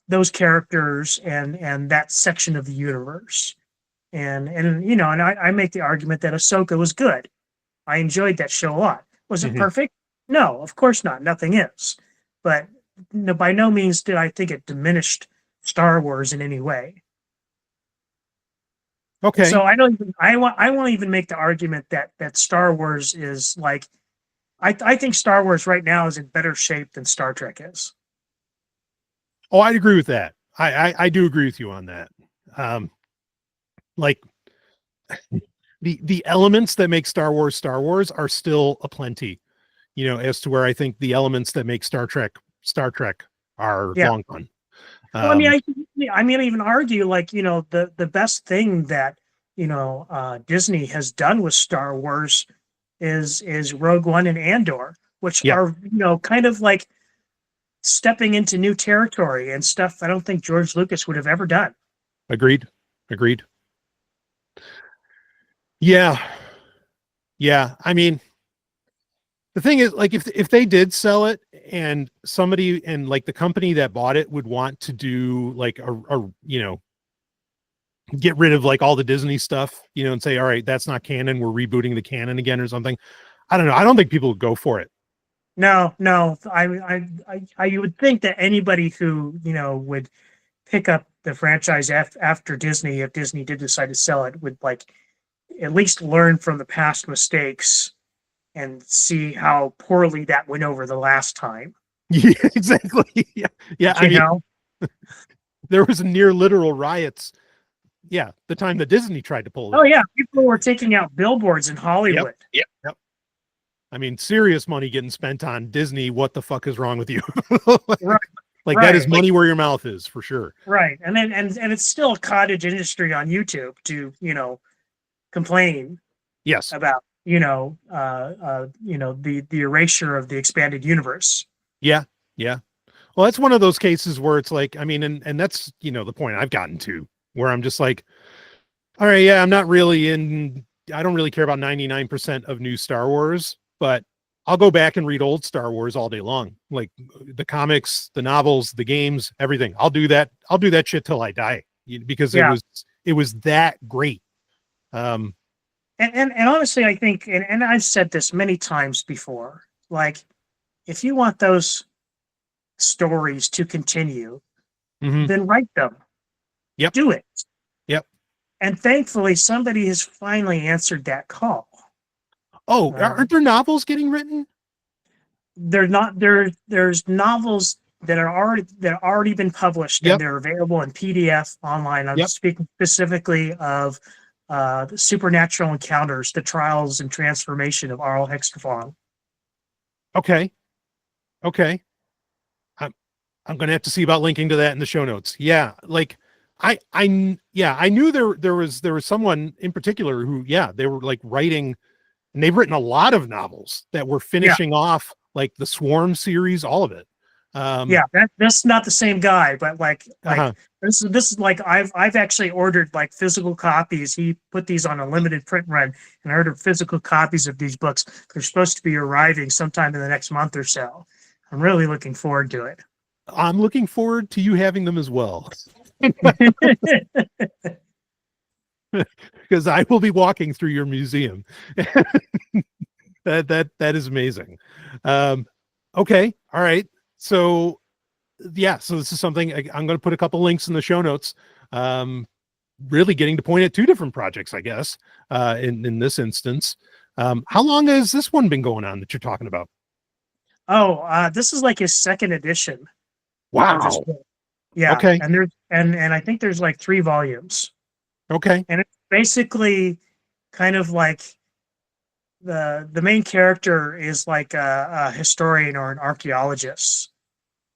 those characters and that section of the universe. And I make the argument that Ahsoka was good. I enjoyed that show a lot. Was it perfect? No, of course not. Nothing is. But by no means did I think it diminished Star Wars in any way. Okay. So I won't even make the argument that Star Wars is like, I think Star Wars right now is in better shape than Star Trek is. Oh, I'd agree with that. I do agree with you on that. Like the elements that make Star Wars are still aplenty, as to where I think the elements that make Star Trek are long gone. Well, I mean, I even argue, like, the best thing that Disney has done with Star Wars is Rogue One and Andor, which are kind of like stepping into new territory and stuff I don't think George Lucas would have ever done. Agreed. Yeah. I mean, the thing is, like, if they did sell it and somebody and like the company that bought it would want to do like a get rid of like all the Disney stuff, and say, all right, that's not canon, we're rebooting the canon again or something. I don't know. I don't think people would go for it. No. I would think that anybody who, would pick up the franchise after Disney, if Disney did decide to sell it, would like at least learn from the past mistakes and see how poorly that went over the last time. Yeah, exactly. Yeah. There was near literal riots. Yeah. The time that Disney tried to pull it. Oh yeah. People were taking out billboards in Hollywood. Yep. I mean, serious money getting spent on Disney. What the fuck is wrong with you? Like that is money where your mouth is, for sure. Right. And then, and it's still a cottage industry on YouTube to, complain. Yes. About, the erasure of the expanded universe. Yeah. Well, that's one of those cases where it's like, I mean, and that's, the point I've gotten to where I'm just like, all right, yeah, I don't really care about 99% of new Star Wars, but I'll go back and read old Star Wars all day long. Like the comics, the novels, the games, everything. I'll do that shit till I die because it was that great. And honestly, I think, and I've said this many times before, like, if you want those stories to continue, then write them. Yep. Do it. Yep. And thankfully, somebody has finally answered that call. Oh, aren't there novels getting written? They're not. There's novels that are already been published, and they're available in PDF online. I'm speaking specifically of the supernatural encounters, the trials and transformation of Arl Hextafon. Okay. I'm gonna have to see about linking to that in the show notes. Yeah, like I knew there was someone in particular who they were like writing, and they've written a lot of novels that were finishing off like the Swarm series, all of it. That's not the same guy, but like this is like I've actually ordered like physical copies. He put these on a limited print run, and I ordered physical copies of these books. They're supposed to be arriving sometime in the next month or so. I'm really looking forward to it. I'm looking forward to you having them as well. Because I will be walking through your museum. that is amazing. Okay. All right. So this is something I'm going to put a couple links in the show notes. Really getting to point at two different projects, I guess, in this instance. How long has this one been going on that you're talking about? Oh, this is like his second edition. Wow. Yeah. Okay. And there's and I think there's like 3 volumes. Okay. And it's basically kind of like the main character is like a historian or an archaeologist,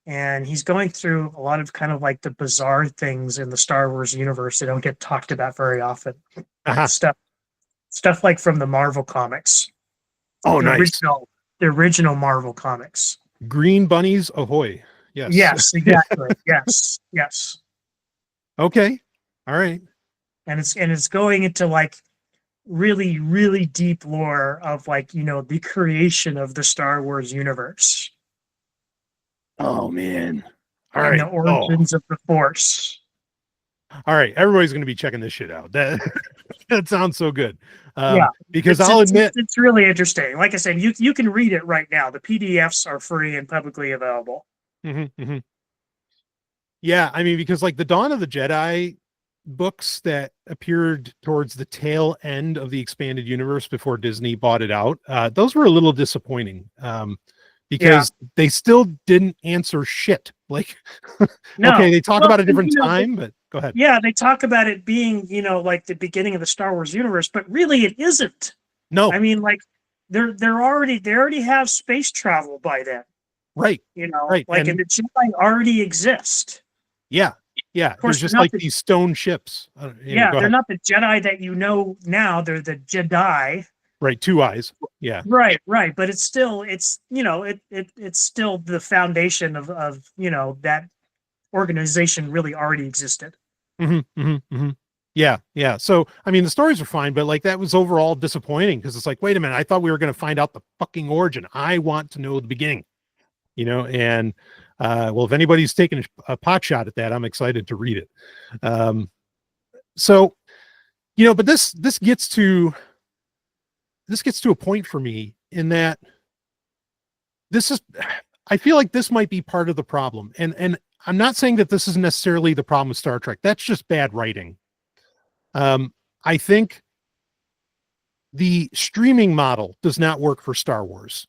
and he's going through a lot of kind of like the bizarre things in the Star Wars universe that don't get talked about very often. Stuff like from the Marvel comics. Oh, nice. the original Marvel comics. Green bunnies ahoy. Yes. Yes, exactly. Yes. Okay. All right. And it's going into like really, really deep lore of like, the creation of the Star Wars universe. Oh man. All and right. the origins of the Force. All right. Everybody's going to be checking this shit out. That sounds so good. Yeah. Because I'll admit it's really interesting. Like I said, you can read it right now. The PDFs are free and publicly available. Yeah, I mean, because like the Dawn of the Jedi books that appeared towards the tail end of the expanded universe before Disney bought it out, those were a little disappointing. Because they still didn't answer shit. Like, no. Okay, they talk about a different time, but go ahead. Yeah, they talk about it being, like the beginning of the Star Wars universe, but really it isn't. No. I mean, like they already have space travel by then. Right. Right. Like, and the Jedi already exist. Yeah. Yeah. There's just like these stone ships. They're not the Jedi that now. They're the Jedi. Right, 2 eyes. Yeah. Right. But it's still it's still the foundation of that organization really already existed. Yeah. So I mean the stories are fine, but like that was overall disappointing because it's like, wait a minute, I thought we were going to find out the fucking origin. I want to know the beginning. And well, if anybody's taking a pot shot at that, I'm excited to read it. So, but this gets to a point for me in that I feel like this might be part of the problem. And I'm not saying that this is necessarily the problem with Star Trek. That's just bad writing. I think the streaming model does not work for Star Wars.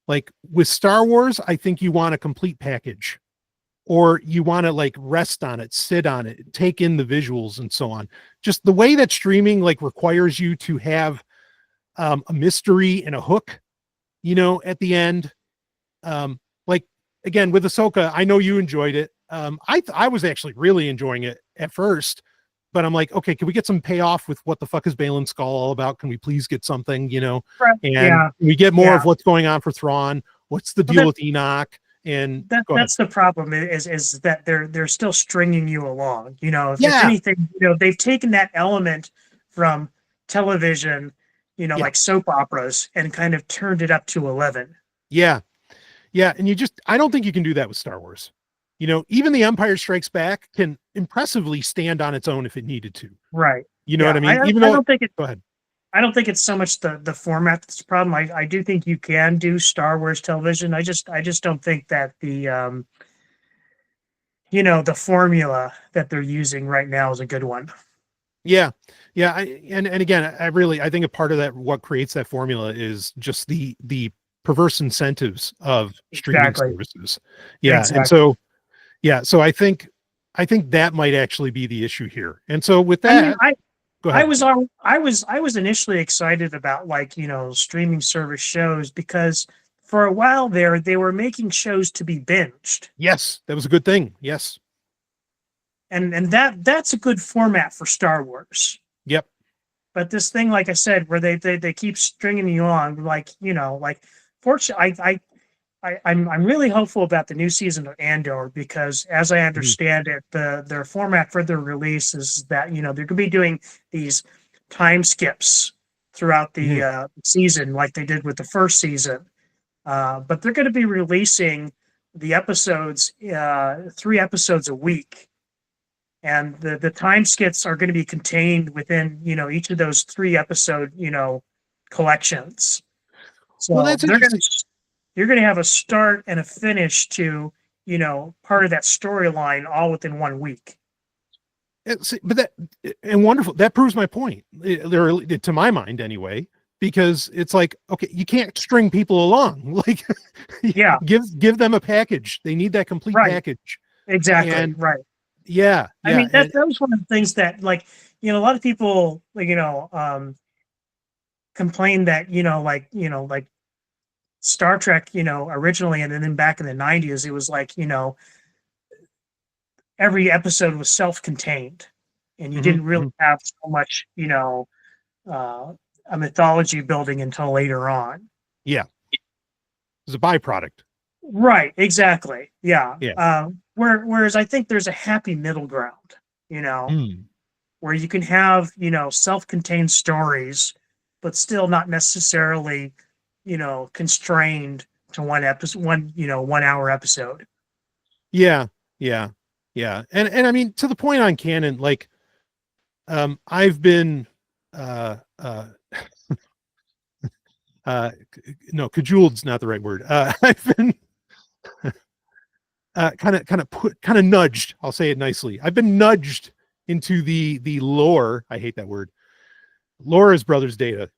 Like with Star Wars, I think you want a complete package, or you want to like rest on it, sit on it, take in the visuals and so on. Just the way that streaming like requires you to have a mystery and a hook, at the end. Like again, with Ahsoka, I know you enjoyed it. I was actually really enjoying it at first, but I'm like, okay, can we get some payoff with what the fuck is Baylan Skoll all about? Can we please get something, Right. And we get more of what's going on for Thrawn. What's the deal with Enoch? And that's the problem is that they're still stringing you along. If anything, they've taken that element from television, like soap operas, and kind of turned it up to 11. Yeah. And I don't think you can do that with Star Wars. Even The Empire Strikes Back can impressively stand on its own if it needed to. Right. You know what I mean? I don't think go ahead. I don't think it's so much the format that's the problem. I do think you can do Star Wars television. I just don't think that the the formula that they're using right now is a good one. Yeah. And again, I think a part of that, what creates that formula is just the perverse incentives of streaming services. Yeah. Exactly. And so I think that might actually be the issue here. And so with that, go ahead. I was initially excited about streaming service shows because for a while there they were making shows to be binged. Yes, that was a good thing. Yes. And that's a good format for Star Wars. Yep. But this thing, like I said, where they keep stringing you on, fortunately, I'm really hopeful about the new season of Andor because, as I understand it, their format for their release is that they're going to be doing these time skips throughout the season, like they did with the first season. But they're going to be releasing the episodes, 3 episodes a week. And the time skips are going to be contained within, each of those 3 episode, collections. So you're going to have a start and a finish to, part of that storyline all within 1 week. Wonderful. That proves my point, to my mind anyway, because it's like, okay, you can't string people along. Like, give them a package. They need that complete package. Exactly. Right. Yeah. I mean, that was one of the things that, a lot of people, complain that, Star Trek, originally, and then back in the 90s, it was every episode was self-contained and you didn't really have so much, a mythology building until later on. Yeah. It's a byproduct. Right, exactly. Yeah. Yeah. Whereas I think there's a happy middle ground, Mm. where you can have, self-contained stories, but still not necessarily, constrained to one episode, 1 hour episode. Yeah. Yeah. Yeah. And I mean, to the point on canon, like, I've been, no, cajoled's not the right word. I've been kind of nudged. I'll say it nicely. I've been nudged into the lore. I hate that word. Lore is brother's data.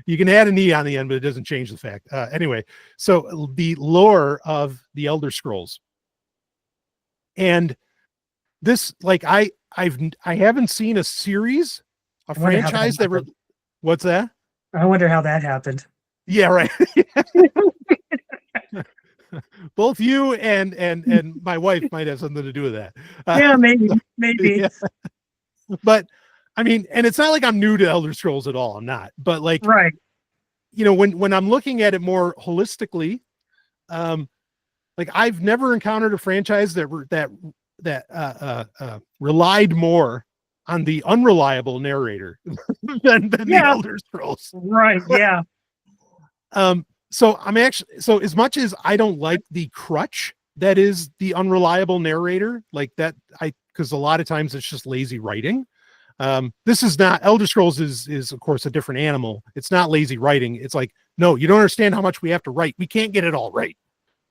You can add an E on the end, but it doesn't change the fact. Anyway, so the lore of the Elder Scrolls, and this, like, I haven't seen a series, a franchise that what's that? I wonder how that happened. Yeah, right. Both you and my wife might have something to do with that. Yeah, maybe. Yeah. But I mean, and it's not like I'm new to Elder Scrolls at all. I'm not. But like, right. When I'm looking at it more holistically, like, I've never encountered a franchise that relied more on the unreliable narrator than the Elder Scrolls. Right. Yeah. So as much as I don't like the crutch that is the unreliable narrator, like that, because a lot of times it's just lazy writing. This is not, Elder Scrolls is of course a different animal. It's not lazy writing. It's like, no, you don't understand how much we have to write. We can't get it all right.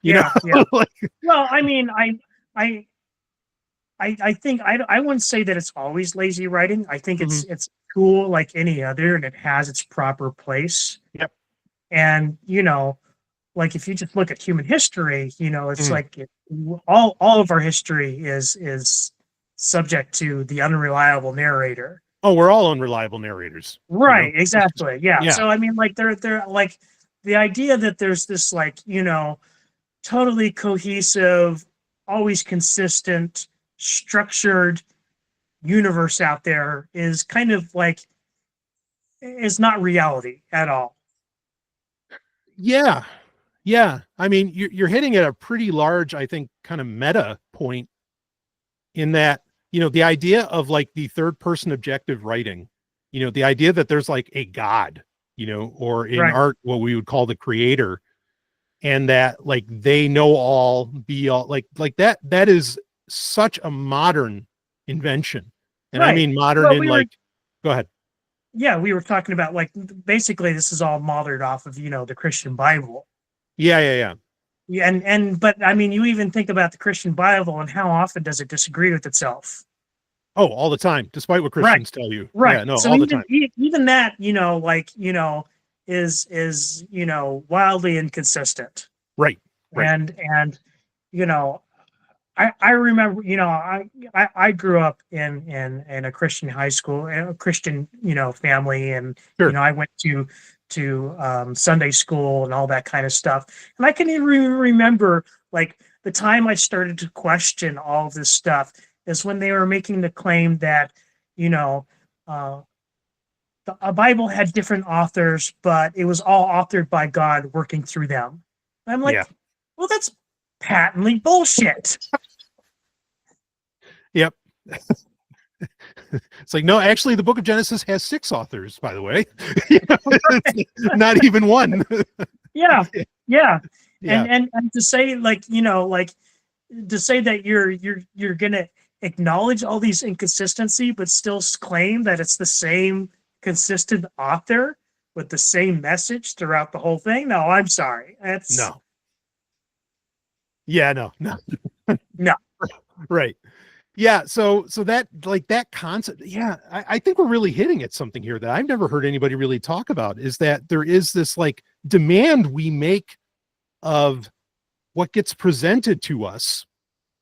You know? Like, well, I mean, I think I wouldn't say that it's always lazy writing. I think it's cool like any other, and it has its proper place. Yep. And like, if you just look at human history, it's like all of our history is subject to the unreliable narrator. Oh, we're all unreliable narrators. Right, exactly. Yeah. Yeah. So I mean, like, they're like, the idea that there's this, like, totally cohesive, always consistent, structured universe out there is kind of like, is not reality at all. Yeah. I mean, you're hitting at a pretty large, I think, kind of meta point, in that, the idea of like the third person objective writing, the idea that there's like a God, or in art, what we would call the creator, and that like they know all, be all, like that is such a modern invention. And I mean modern go ahead. Yeah, we were talking about, like, basically this is all modeled off of, the Christian Bible. Yeah. But I mean, you even think about the Christian Bible, and how often does it disagree with itself? Oh, all the time, despite what Christians tell you. Right. Yeah, no, so all even, the time. Even that, is wildly inconsistent. Right. And I remember, I grew up in a Christian high school, a Christian, family, and sure. I went to Sunday school and all that kind of stuff. And I can even remember, like, the time I started to question all this stuff is when they were making the claim that, a Bible had different authors, but it was all authored by God working through them. And I'm like, well, that's patently bullshit. Yep. It's like, no, actually the book of Genesis has 6 authors, by the way. Not even one. Yeah. And to say, like, to say that you're gonna acknowledge all these inconsistency, but still claim that it's the same consistent author with the same message throughout the whole thing. No, I'm sorry. That's no. Yeah, no. No. Right. Yeah. So that, like, that concept, I think we're really hitting at something here that I've never heard anybody really talk about, is that there is this, like, demand we make of what gets presented to us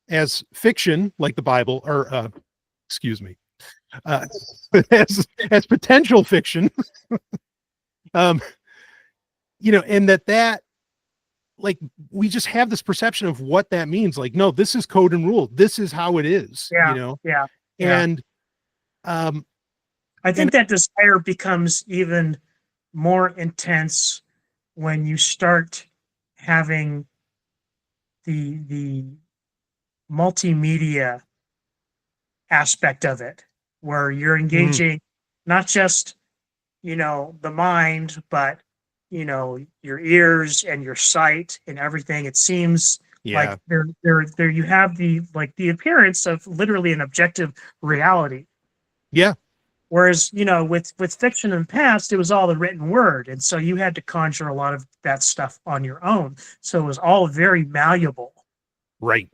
as fiction, like the Bible, or excuse me, as potential fiction, and that like, we just have this perception of what that means. Like, no, this is code and rule. This is how it is. Yeah. And I think that desire becomes even more intense when you start having the multimedia aspect of it, where you're engaging not just, the mind, but, your ears and your sight and everything. It seems like there you have the appearance of literally an objective reality. Yeah. Whereas, with fiction in the past, it was all the written word. And so you had to conjure a lot of that stuff on your own. So it was all very malleable. Right.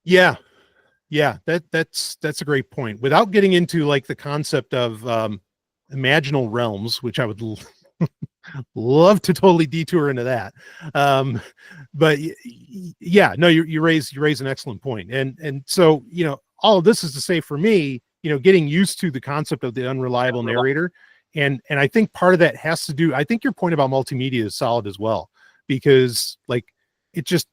Yeah. Yeah. That's a great point. Without getting into like the concept of imaginal realms, which I would love to totally detour into that. But yeah, no, you raise an excellent point. And so, all of this is to say for me, getting used to the concept of the unreliable narrator. And I think part of that has to do, I think your point about multimedia is solid as well, because like you just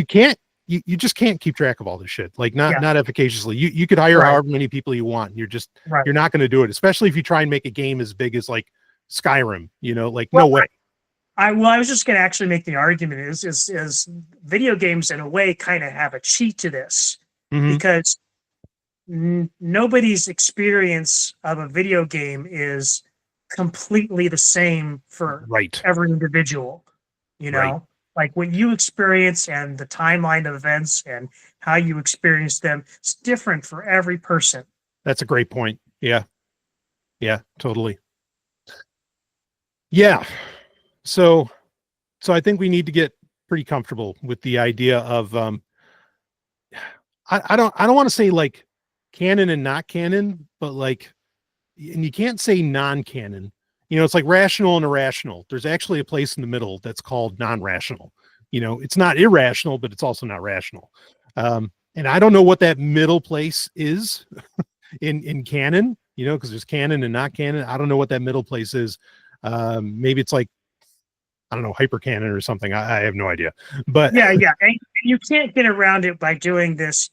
can't keep track of all this shit. Like not efficaciously. You could hire however many people you want. And you're not going to do it, especially if you try and make a game as big as like Skyrim, no way. I was just going to actually make the argument is video games in a way kind of have a cheat to this, because nobody's experience of a video game is completely the same for every individual, like what you experience and the timeline of events and how you experience them is different for every person. That's a great point. Yeah, totally. Yeah. So I think we need to get pretty comfortable with the idea of, I don't want to say like canon and not canon, but like, and you can't say non-canon, it's like rational and irrational. There's actually a place in the middle that's called non-rational. It's not irrational, but it's also not rational. And I don't know what that middle place is in canon, because there's canon and not canon. I don't know what that middle place is. Maybe it's like, I don't know, hyper canon or something. I have no idea, but yeah. And you can't get around it by doing this,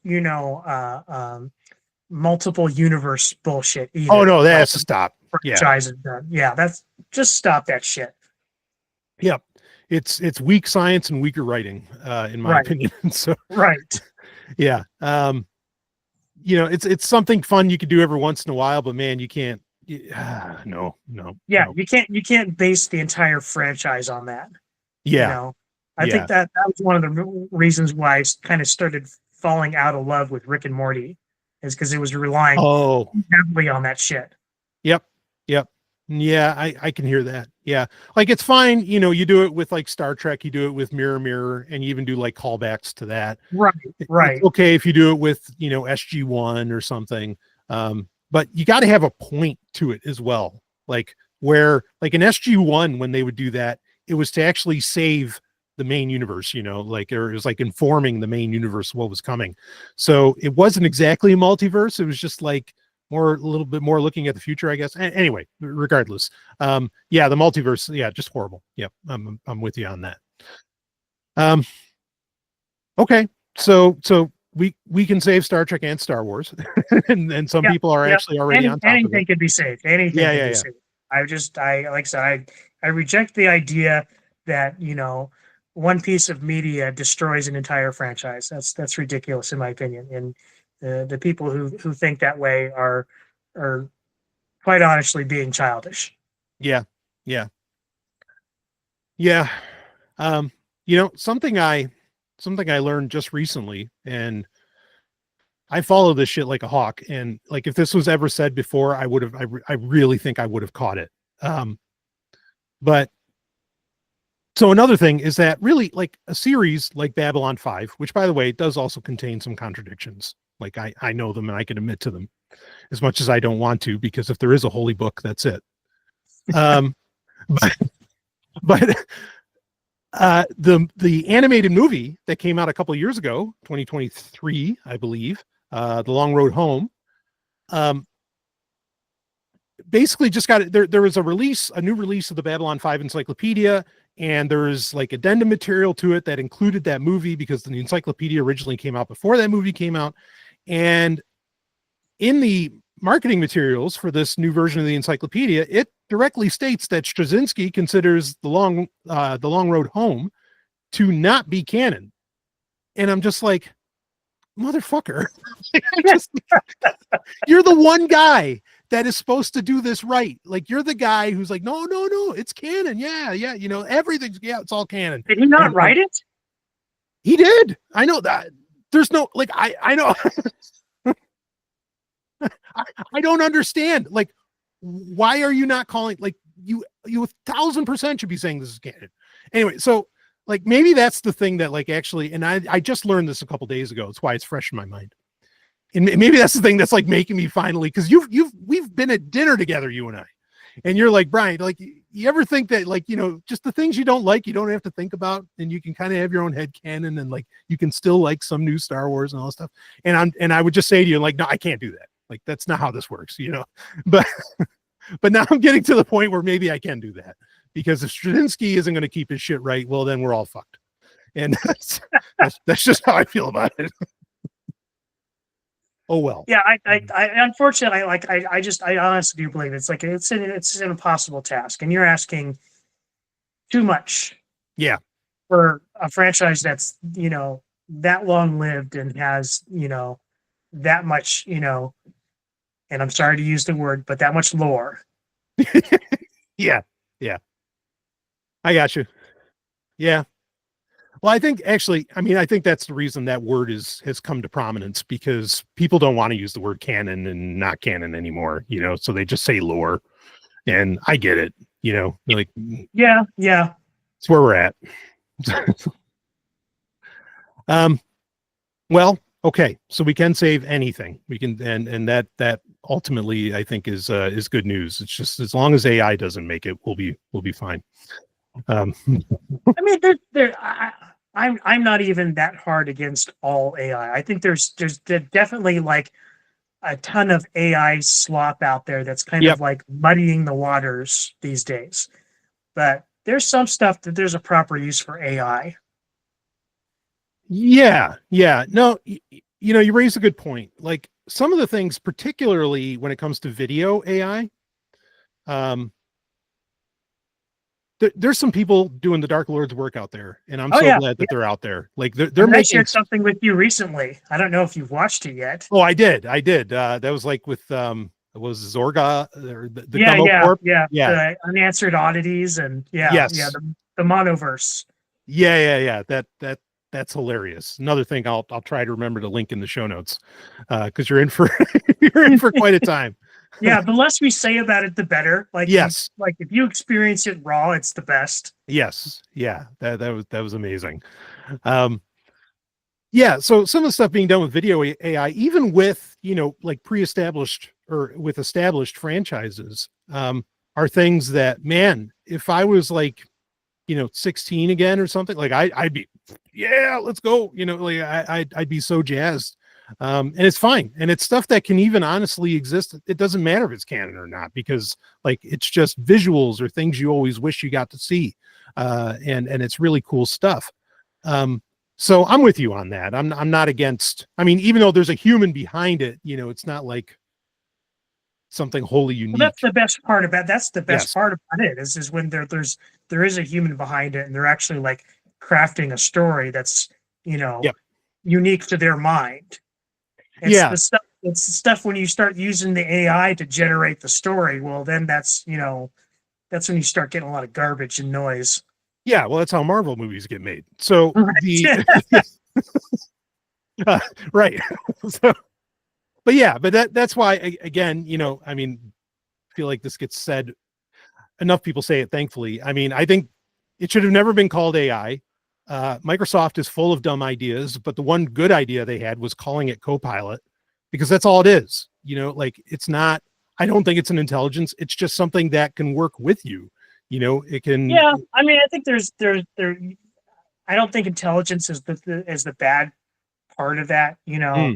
multiple universe bullshit either. Oh no, that has to stop. That's just stop that shit. Yep. It's weak science and weaker writing, in my opinion. So yeah. It's something fun you could do every once in a while, but man, you can't. No. Yeah, you can't base the entire franchise on that. Yeah. I think that was one of the reasons why I kind of started falling out of love with Rick and Morty, is because it was relying heavily on that shit. Yep. Yeah, I can hear that. Yeah. Like it's fine, you do it with like Star Trek, you do it with Mirror, and you even do like callbacks to that. Right. It's okay if you do it with, SG-1 or something. But you got to have a point to it as well. Like where like in SG-1, when they would do that, it was to actually save the main universe, or it was like informing the main universe what was coming. So it wasn't exactly a multiverse. It was just like a little bit more looking at the future, I guess. Anyway, regardless. The multiverse. Just horrible. Yep. I'm with you on that. Okay. So we can save Star Trek and Star Wars, and some people are actually already on top of it. Anything can be saved. Anything can be saved. I reject the idea that, one piece of media destroys an entire franchise. That's ridiculous in my opinion. And the people who think that way are quite honestly being childish. Yeah. Something I learned just recently, and I follow this shit like a hawk. And like, if this was ever said before, I really think I would have caught it. But so another thing is that really like a series like Babylon 5, which by the way, does also contain some contradictions. Like I know them and I can admit to them as much as I don't want to, because if there is a holy book, that's it. But the animated movie that came out a couple of years ago, 2023, I believe, The Long Road Home, basically just got it. There was a new release of the Babylon 5 encyclopedia, and there's like addendum material to it that included that movie, because the encyclopedia originally came out before that movie came out. And in the marketing materials for this new version of the encyclopedia, it directly states that Straczynski considers the long road home to not be canon. And I'm just like, motherfucker, you're the one guy that is supposed to do this right. Like, you're the guy who's like, no, it's canon. Yeah. You know, everything's, it's all canon. Did he not write it? He did. I know that. There's no, like, I know. I don't understand. Like, why are you not calling, like, you 1000% should be saying this is canon. Anyway, so, like, maybe that's the thing that, like, actually, and I just learned this a couple days ago. It's why it's fresh in my mind. And maybe that's the thing that's like making me finally, because we've been at dinner together, you and I, and you're like, Brian, like, you ever think that, like, you know, just the things you don't like, you don't have to think about, and you can kind of have your own head canon, and like, you can still like some new Star Wars and all that stuff. And I would just say to you, like, no, I can't do that. Like, that's not how this works, you know. But now I'm getting to the point where maybe I can do that. Because if Straczynski isn't going to keep his shit right, well, then we're all fucked. And that's just how I feel about it. Oh, well. Yeah, I unfortunately, I honestly do believe it's like, it's an impossible task, and you're asking too much. Yeah. For a franchise that's, you know, that long lived and has, you know, that much, you know, and I'm sorry to use the word, but that much lore. Yeah. I got you. Yeah. Well, I think actually, I mean, I think that's the reason that word has come to prominence, because people don't want to use the word canon and not canon anymore, you know, so they just say lore, and I get it, you know, like, yeah. It's where we're at. Well, okay. So we can save anything we can. And that ultimately I think is good news. It's just, as long as AI doesn't make it, we'll be fine. I mean, I'm not even that hard against all AI. I think there's definitely like a ton of AI slop out there that's kind of like muddying the waters these days. But there's some stuff that there's a proper use for AI. Yeah. No, you know, you raise a good point. Like, some of the things, particularly when it comes to video AI, there's some people doing the Dark Lord's work out there, and I'm glad that they're out there. Like, they're making. I shared something with you recently. I don't know if you've watched it yet. Oh, I did. That was like with it was Zorga or the the Unanswered Oddities, and the Monoverse. Yeah. That's hilarious. Another thing I'll try to remember to link in the show notes, because you're in for quite a time. Yeah, the less we say about it, the better. Like, yes, like if you experience it raw, it's the best. Yes, yeah, that was amazing. Yeah, so some of the stuff being done with video AI, even with, you know, like pre-established or with established franchises, are things that, man, if I was like, you know, 16 again or something, like I'd be, yeah, let's go. You know, like I'd be so jazzed. And it's fine. And it's stuff that can even honestly exist. It doesn't matter if it's canon or not, because like, it's just visuals or things you always wish you got to see. And it's really cool stuff. So I'm with you on that. I'm not against, I mean, even though there's a human behind it, you know, it's not like something wholly unique. Well, that's the best part about it is when there is a human behind it, and they're actually like crafting a story that's, you know, unique to their mind. It's the stuff when you start using the AI to generate the story, well, then that's when you start getting a lot of garbage and noise. Yeah, well, that's how Marvel movies get made. So right. So, but that's why, again, you know, I mean, I feel like this gets said, enough people say it, thankfully. I mean, I think it should have never been called AI. Microsoft is full of dumb ideas, but the one good idea they had was calling it Copilot, because that's all it is. You know, like, it's not, I don't think it's an intelligence. It's just something that can work with you. You know, it can. Yeah, I mean, I think there's I don't think intelligence is the bad part of that. You know,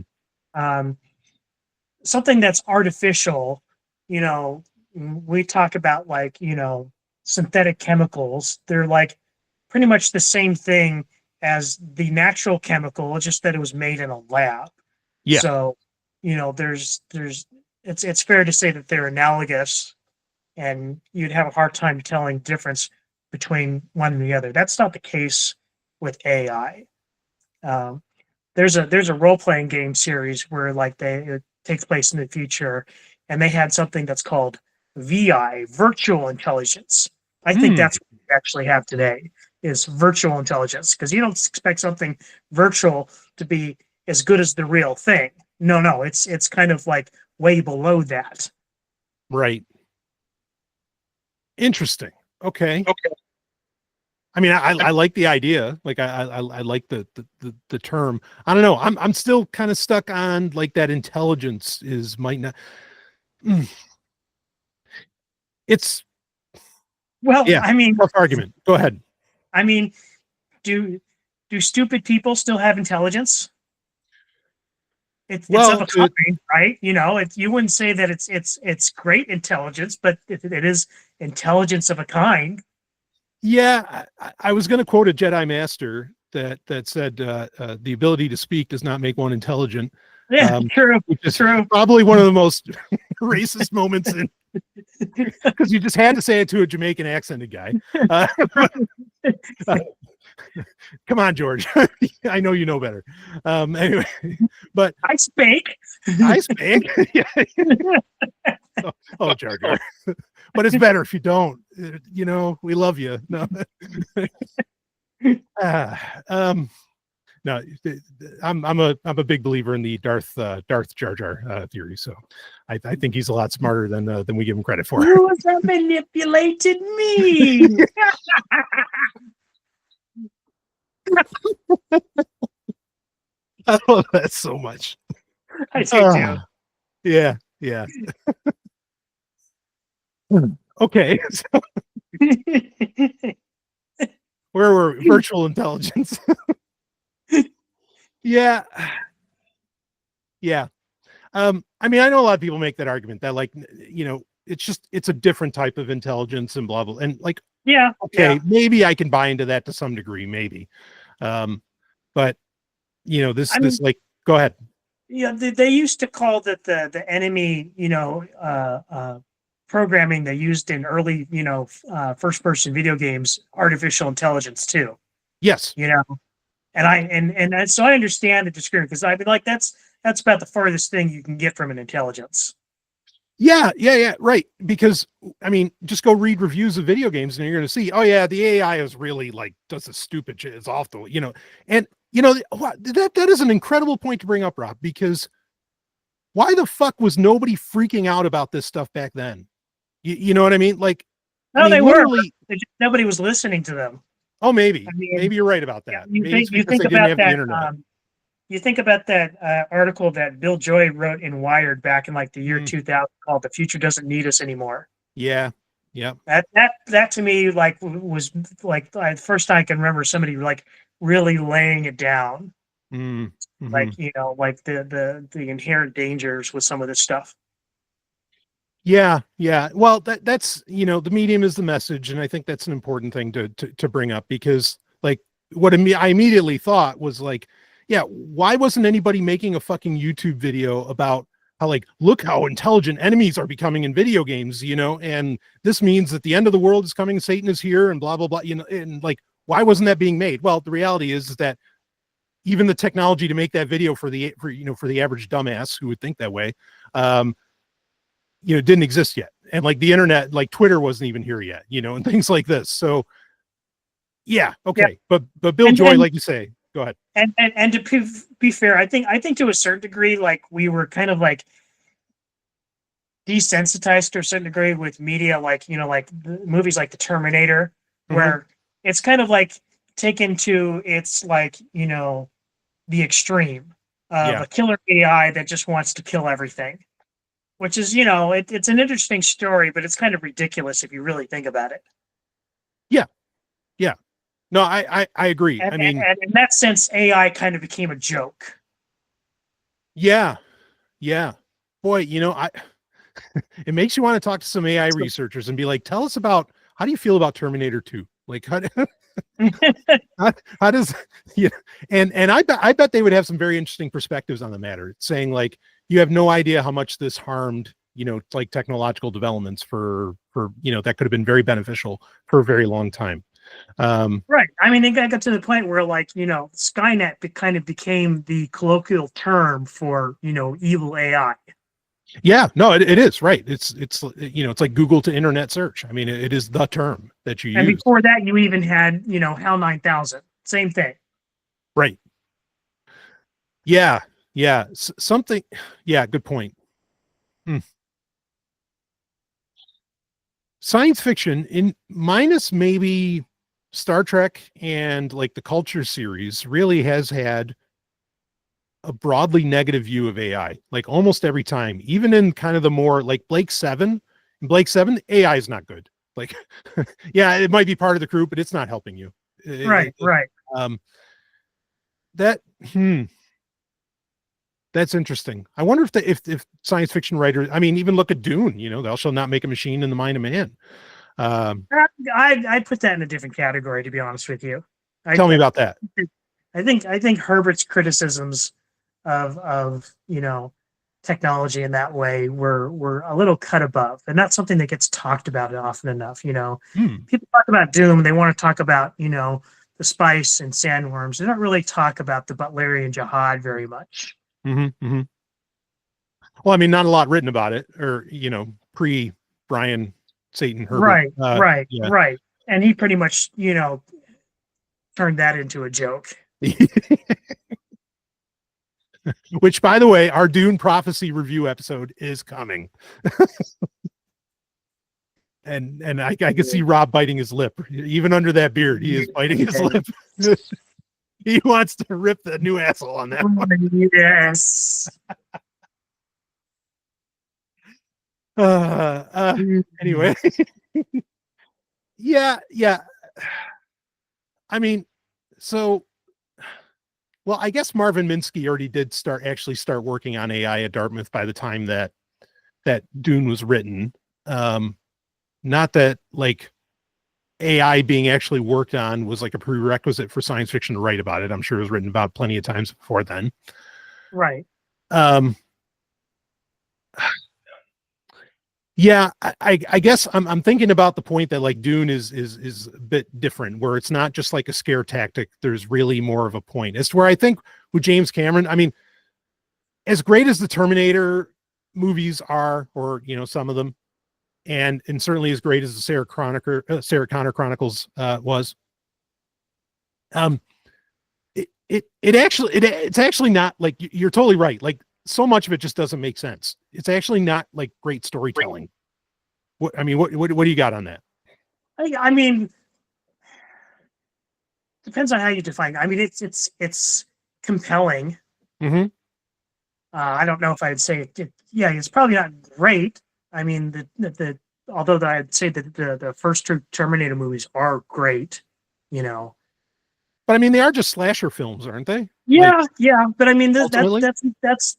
something that's artificial. You know, we talk about, like, you know, synthetic chemicals. They're like pretty much the same thing as the natural chemical, just that it was made in a lab. Yeah. So, you know, there's it's fair to say that they're analogous, and you'd have a hard time telling the difference between one and the other. That's not the case with AI. Um, there's a role playing game series where like it takes place in the future, and they had something that's called VI, virtual intelligence. I think that's what we actually have today is virtual intelligence, because you don't expect something virtual to be as good as the real thing. No, it's kind of like way below that. Right. Interesting. Okay. I mean, I like the idea. Like I like the term. I don't know. I'm still kind of stuck on like that intelligence might not. It's well. I mean, tough argument. Go ahead. I mean, do stupid people still have intelligence? It's of a kind, right? You know, you wouldn't say that it's great intelligence, but it is intelligence of a kind. Yeah, I was going to quote a Jedi Master that said the ability to speak does not make one intelligent. Yeah, true. Which is probably one of the most racist moments in, because you just had to say it to a Jamaican accented guy. Come on, George. I know you know better. Anyway, but I spake. Oh, Jar Jar. But it's better if you don't. You know, we love you. No. No, I'm a big believer in the Darth Jar Jar theory. So I think he's a lot smarter than we give him credit for. You have manipulated me. I love that so much. I do too. Yeah. Okay. So where were we? Virtual intelligence? Yeah. I mean, I know a lot of people make that argument that, like, you know, it's a different type of intelligence and blah blah, and like, maybe I can buy into that to some degree, maybe. But you know, this like, go ahead. Yeah, they used to call that the enemy, you know, programming they used in early, you know, first person video games, artificial intelligence too. Yes. You know, and so I understand the disagreement, because I mean, like, that's about the farthest thing you can get from an intelligence. Yeah, right. Because I mean, just go read reviews of video games and you're going to see, oh yeah, the AI is really like does this stupid shit. It's off the, you know, and you know that is an incredible point to bring up, Rob, because why the fuck was nobody freaking out about this stuff back then? You know what I mean? Like, no, I mean, they were. Nobody was listening to them. Oh, maybe. I mean, maybe you're right about that. You think about that. You think about that article that Bill Joy wrote in Wired back in like the year 2000 called "The Future Doesn't Need Us Anymore." Yeah. That to me like was like the first time I can remember somebody like really laying it down. Mm-hmm. Like, you know, like the inherent dangers with some of this stuff. Yeah. Well, that's, you know, the medium is the message, and I think that's an important thing to bring up, because like what I immediately thought was like, yeah, why wasn't anybody making a fucking YouTube video about how, like, look how intelligent enemies are becoming in video games, you know, and this means that the end of the world is coming, Satan is here, and blah blah blah, you know, and like, why wasn't that being made? Well, the reality is that even the technology to make that video for the average dumbass who would think that way, you know, didn't exist yet. And like the internet, like Twitter wasn't even here yet, you know, and things like this. So yeah. Okay. Yeah. But Bill Joy, like you say, go ahead. And to be fair, I think to a certain degree, like we were kind of like desensitized to a certain degree with media, like, you know, like movies like The Terminator, where it's kind of like taken to its, like, you know, the extreme of a killer AI that just wants to kill everything. Which is, you know, it's an interesting story, but it's kind of ridiculous if you really think about it. Yeah. No, I agree. And in that sense, AI kind of became a joke. Yeah. Boy, you know, it makes you want to talk to some AI researchers and be like, tell us about, how do you feel about Terminator 2? Like, how does, yeah, and I bet they would have some very interesting perspectives on the matter, saying like, you have no idea how much this harmed, like technological developments for that could have been very beneficial for a very long time. Right. I mean, it got to the point where, like, Skynet kind of became the colloquial term for, evil AI. Yeah, no, it is right. It's like Google to internet search. I mean, it is the term that you use. And before that, you even had, HAL 9000. Same thing. Right. Yeah. Yeah. Something. Yeah. Good point. Science fiction, in minus maybe Star Trek and like the Culture series, really has had a broadly negative view of AI, like almost every time, even in kind of the more like Blake 7. In Blake 7, AI is not good. Like, yeah, it might be part of the crew, but it's not helping you. Right. That's interesting. I wonder if science fiction writers, I mean, even look at Dune, thou shalt not make a machine in the mind of man. I'd put that in a different category, to be honest with you. Tell me about that. I think Herbert's criticisms of technology in that way were a little cut above, and not something that gets talked about often enough. People talk about Doom, they want to talk about the spice and sandworms. They don't really talk about the Butlerian Jihad very much. Well, I mean, not a lot written about it, or pre Brian Satan Herbert. Right. And he pretty much turned that into a joke. Which, by the way, our Dune Prophecy review episode is coming. and I can see Rob biting his lip. Even under that beard, he is biting his lip. He wants to rip the new asshole on that one. Yes. Anyway. Yeah. I mean, so, well, I guess Marvin Minsky already did start working on AI at Dartmouth by the time that Dune was written. Not that like AI being actually worked on was like a prerequisite for science fiction to write about it. I'm sure it was written about plenty of times before then. Right. Yeah, I guess I'm thinking about the point that like Dune is a bit different, where it's not just like a scare tactic. There's really more of a point. It's where I think with James Cameron, I mean, as great as the Terminator movies are, or some of them, and certainly as great as the Sarah Connor Chronicles was, it's actually not like, you're totally right. Like, so much of it just doesn't make sense. It's actually not like great storytelling. What do you got on that? I mean, depends on how you define it. I mean, it's compelling. I don't know if I'd say it. Yeah, it's probably not great. I mean, although I'd say that the first two Terminator movies are great, But I mean, they are just slasher films, aren't they? Yeah, yeah. But I mean, that's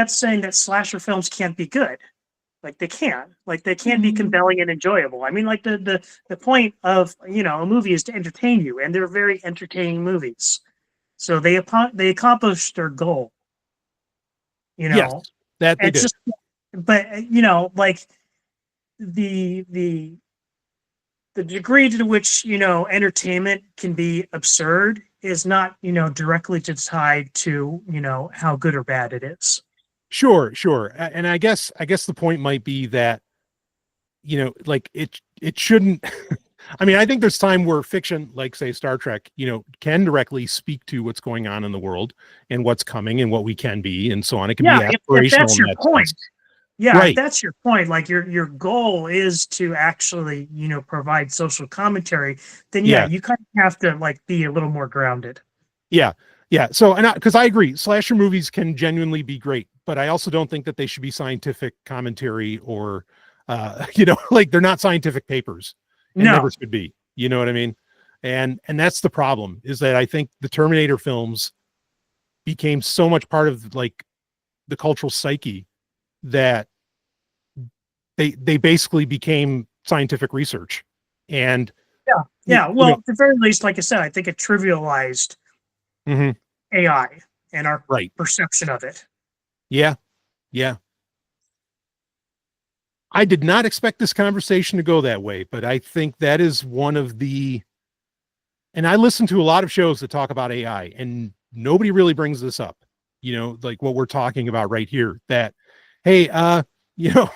saying that slasher films can't be good. Like they can. Like they can be compelling and enjoyable. I mean, like the point of a movie is to entertain you, and they're very entertaining movies. So they accomplished their goal. Yes, that they did. But like the degree to which entertainment can be absurd is not directly tied to how good or bad it is. Sure. And I guess the point might be that like it shouldn't. I mean, I think there's time where fiction, like say Star Trek, can directly speak to what's going on in the world and what's coming and what we can be and so on. It can be aspirational. If that's your point. Sense. Yeah, right. If that's your point. Like your goal is to actually, provide social commentary, then you kind of have to like be a little more grounded. Yeah. So, and because I agree, slasher movies can genuinely be great, but I also don't think that they should be scientific commentary or, like they're not scientific papers. And never should be. You know what I mean? And that's the problem, is that I think the Terminator films became so much part of like the cultural psyche that they basically became scientific research. And well, at the very least, like I said, I think it trivialized AI and our perception of it. Yeah. Yeah. I did not expect this conversation to go that way, but I think that is one of the, and I listen to a lot of shows that talk about AI, and nobody really brings this up, like what we're talking about right here, that, hey, you know,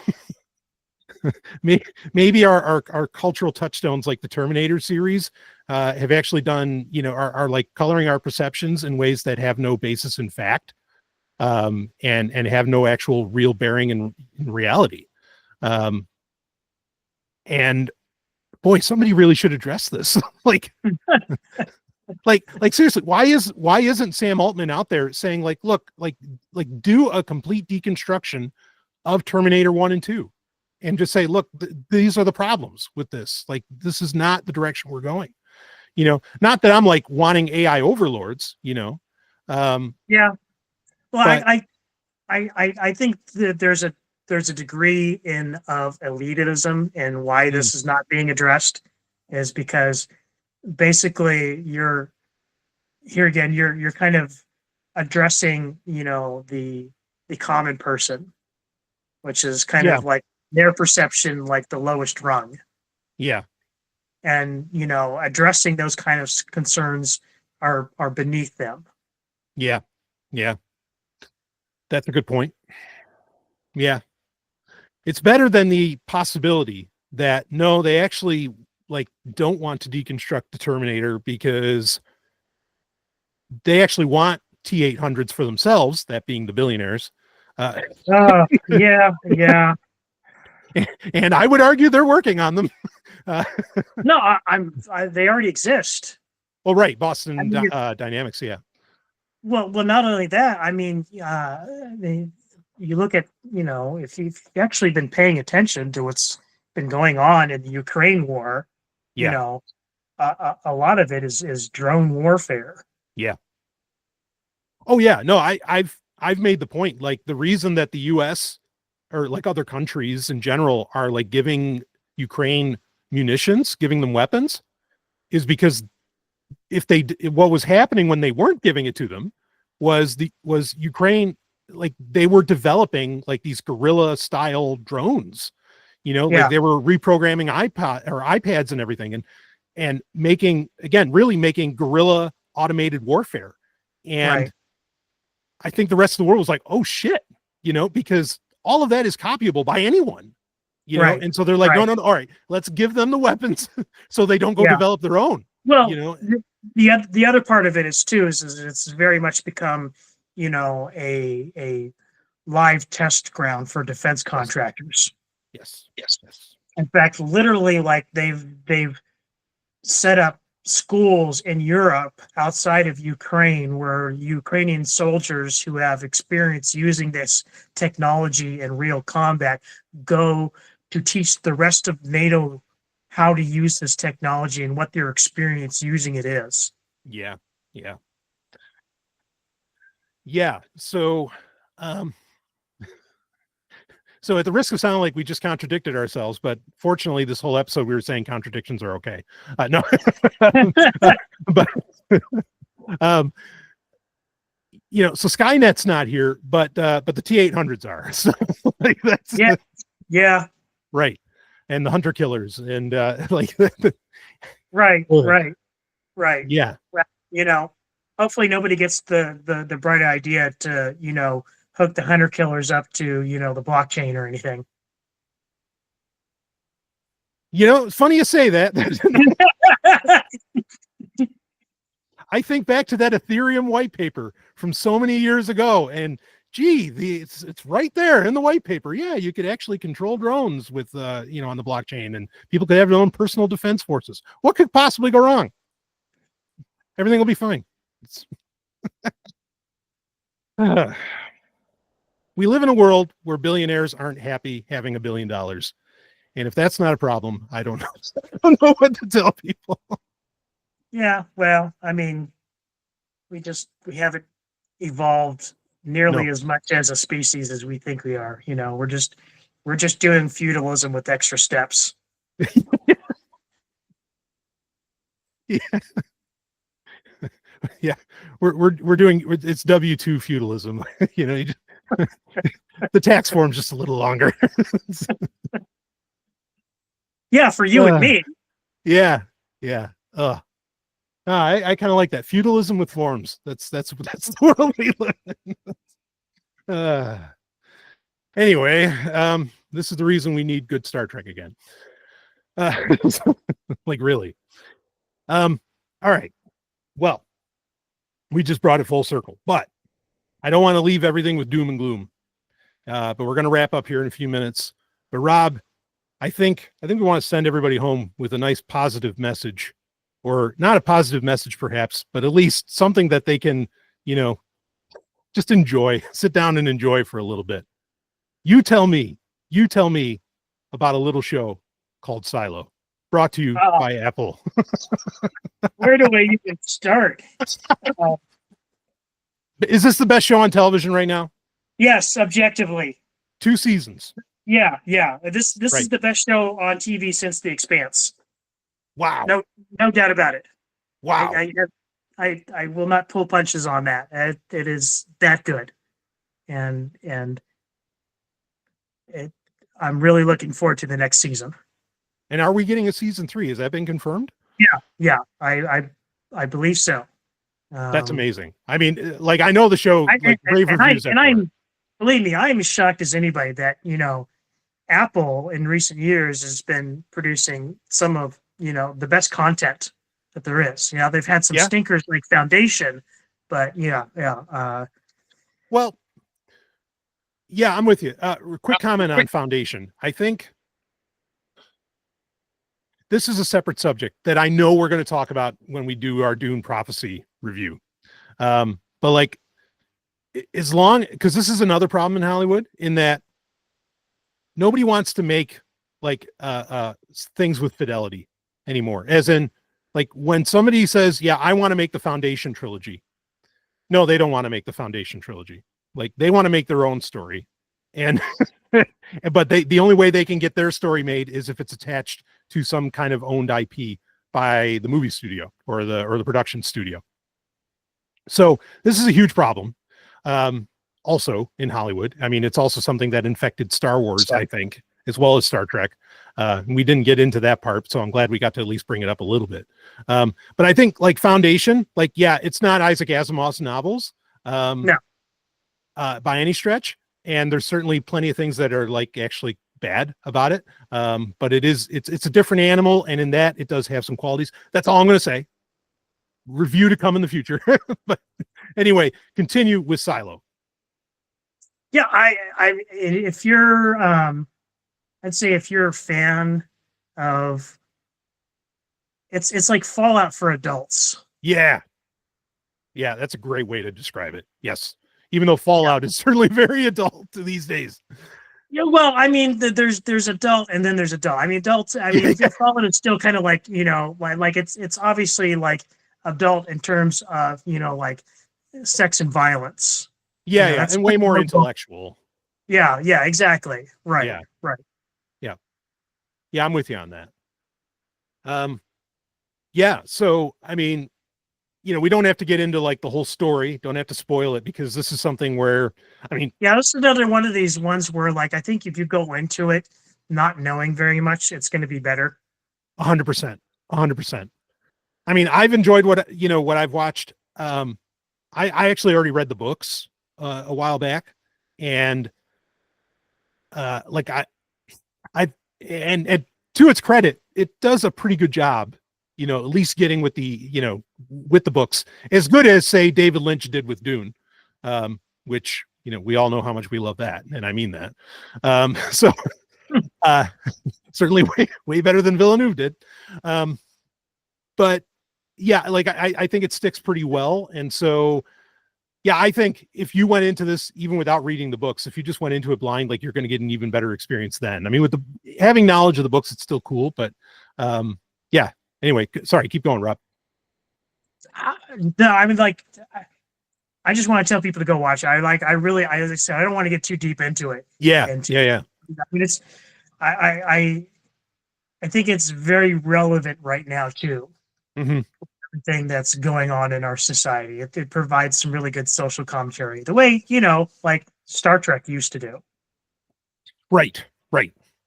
maybe our cultural touchstones like the Terminator series have actually done, are like coloring our perceptions in ways that have no basis in fact, and have no actual real bearing in reality. And boy, somebody really should address this. like seriously, why isn't Sam Altman out there saying look, do a complete deconstruction of Terminator 1 and 2 and just say, look, these are the problems with this. Like, this is not the direction we're going. Not that I'm like wanting AI overlords, Yeah. Well, but I think that there's a degree of elitism, and why this is not being addressed is because basically you're kind of addressing, the common person, which is kind of like their perception, like the lowest rung. Yeah. And, addressing those kind of concerns are beneath them. Yeah. Yeah. That's a good point. Yeah. It's better than the possibility that no, they actually don't want to deconstruct the Terminator because they actually want T-800s for themselves, that being the billionaires. Yeah. And I would argue they're working on them. No, they already exist. Oh, right. Boston Dynamics. Yeah. Well, not only that, I mean, you look at, if you've actually been paying attention to what's been going on in the Ukraine war, a lot of it is drone warfare. Yeah. Oh yeah. No, I've made the point, like the reason that the US or like other countries in general are like giving Ukraine munitions, giving them weapons, is because what was happening when they weren't giving it to them was Ukraine, like they were developing like these guerrilla style drones, like they were reprogramming iPads and everything, and really making guerrilla automated warfare. And I think the rest of the world was like, oh shit, because all of that is copyable by anyone, and so they're like, no, all right, let's give them the weapons so they don't go develop their own. Well, the other part of it is it's very much become, a live test ground for defense contractors. Yes. In fact, literally, like they've set up schools in Europe outside of Ukraine where Ukrainian soldiers who have experience using this technology in real combat go to teach the rest of NATO how to use this technology and what their experience using it is. Yeah. So, so at the risk of sounding like we just contradicted ourselves, but fortunately this whole episode we were saying contradictions are okay. No, but so Skynet's not here, but the T-800s are. So that's right. And the hunter killers and right. Yeah. Hopefully nobody gets the bright idea to, hook the hunter killers up to, the blockchain or anything. It's funny you say that. I think back to that Ethereum white paper from so many years ago, and it's right there in the white paper. Yeah, you could actually control drones with on the blockchain, and people could have their own personal defense forces. What could possibly go wrong? Everything will be fine. We live in a world where billionaires aren't happy having $1 billion. And if that's not a problem, I don't know. I don't know what to tell people. Yeah, well, I mean, we haven't evolved nearly as much as a species as we think we are. We're just doing feudalism with extra steps. Yeah. We're doing it's W2 feudalism. The tax form's just a little longer. Yeah, for you and me. Yeah. I kind of like that feudalism with forms. That's the world we live in. Anyway, this is the reason we need good Star Trek again. Like really. All right. Well, we just brought it full circle, but I don't want to leave everything with doom and gloom. But we're going to wrap up here in a few minutes. But Rob, I think we want to send everybody home with a nice positive message, or not a positive message perhaps, but at least something that they can, just enjoy, sit down and enjoy for a little bit. You tell me about a little show called Silo, brought to you by Apple. Where do we even start? Is this the best show on television right now? Yes, objectively. 2 seasons. Yeah. This is the best show on TV since The Expanse. Wow. No doubt about it. Wow. I will not pull punches on that. It is that good, and I'm really looking forward to the next season. And are we getting a season 3? Has that been confirmed? Yeah. I believe so. That's amazing. I mean, like I know the show. Believe me, I am as shocked as anybody that Apple in recent years has been producing some of the best content that there is. They've had some stinkers like Foundation, but well, yeah, I'm with you. Quick comment on Foundation. I think this is a separate subject that I know we're going to talk about when we do our Dune Prophecy review. But like, because this is another problem in Hollywood, in that nobody wants to make like things with fidelity anymore. As in, like when somebody says, "Yeah, I want to make the Foundation trilogy," no, they don't want to make the Foundation trilogy. Like they want to make their own story, and but the only way they can get their story made is if it's attached to some kind of owned IP by the movie studio or the production studio. So this is a huge problem. Also in Hollywood. I mean, it's also something that infected Star Wars, I think, as well as Star Trek. We didn't get into that part, so I'm glad we got to at least bring it up a little bit. But I think like Foundation, like, yeah, it's not Isaac Asimov's novels by any stretch. And there's certainly plenty of things that are like actually bad about it. But it's a different animal. And in that, it does have some qualities. That's all I'm going to say. Review to come in the future. But anyway, continue with Silo. Yeah, if you're I'd say if you're a fan of it's like Fallout for adults. Yeah, that's a great way to describe it. Yes, even though Fallout is certainly very adult these days. Yeah, well, I mean, there's adult and then there's adult. I mean, adults. I mean, Fallout is still kind of like like it's obviously like adult in terms of like sex and violence. Yeah, and way more intellectual. Yeah, exactly. Right. Yeah. Right. Yeah, I'm with you on that. Yeah, so I mean, we don't have to get into like the whole story, don't have to spoil it, because this is something where, I mean, this is another one of these ones where like I think if you go into it not knowing very much, it's going to be better. 100%. I mean, I've enjoyed what I've watched. I actually already read the books a while back, and like and to its credit, it does a pretty good job, at least getting with the with the books, as good as say David Lynch did with Dune, which we all know how much we love that, and I mean that. So certainly way better than Villeneuve did. But yeah, like I think it sticks pretty well. And so, yeah, I think if you went into this, even without reading the books, if you just went into it blind, like you're going to get an even better experience then. I mean, with having knowledge of the books, it's still cool, but yeah, anyway, sorry, keep going, Rob. No, I mean, like, I just want to tell people to go watch it. As I said, I don't want to get too deep into it. Yeah. I mean, I think it's very relevant right now too. Mm-hmm. Everything that's going on in our society. It provides some really good social commentary. The way, like Star Trek used to do. Right.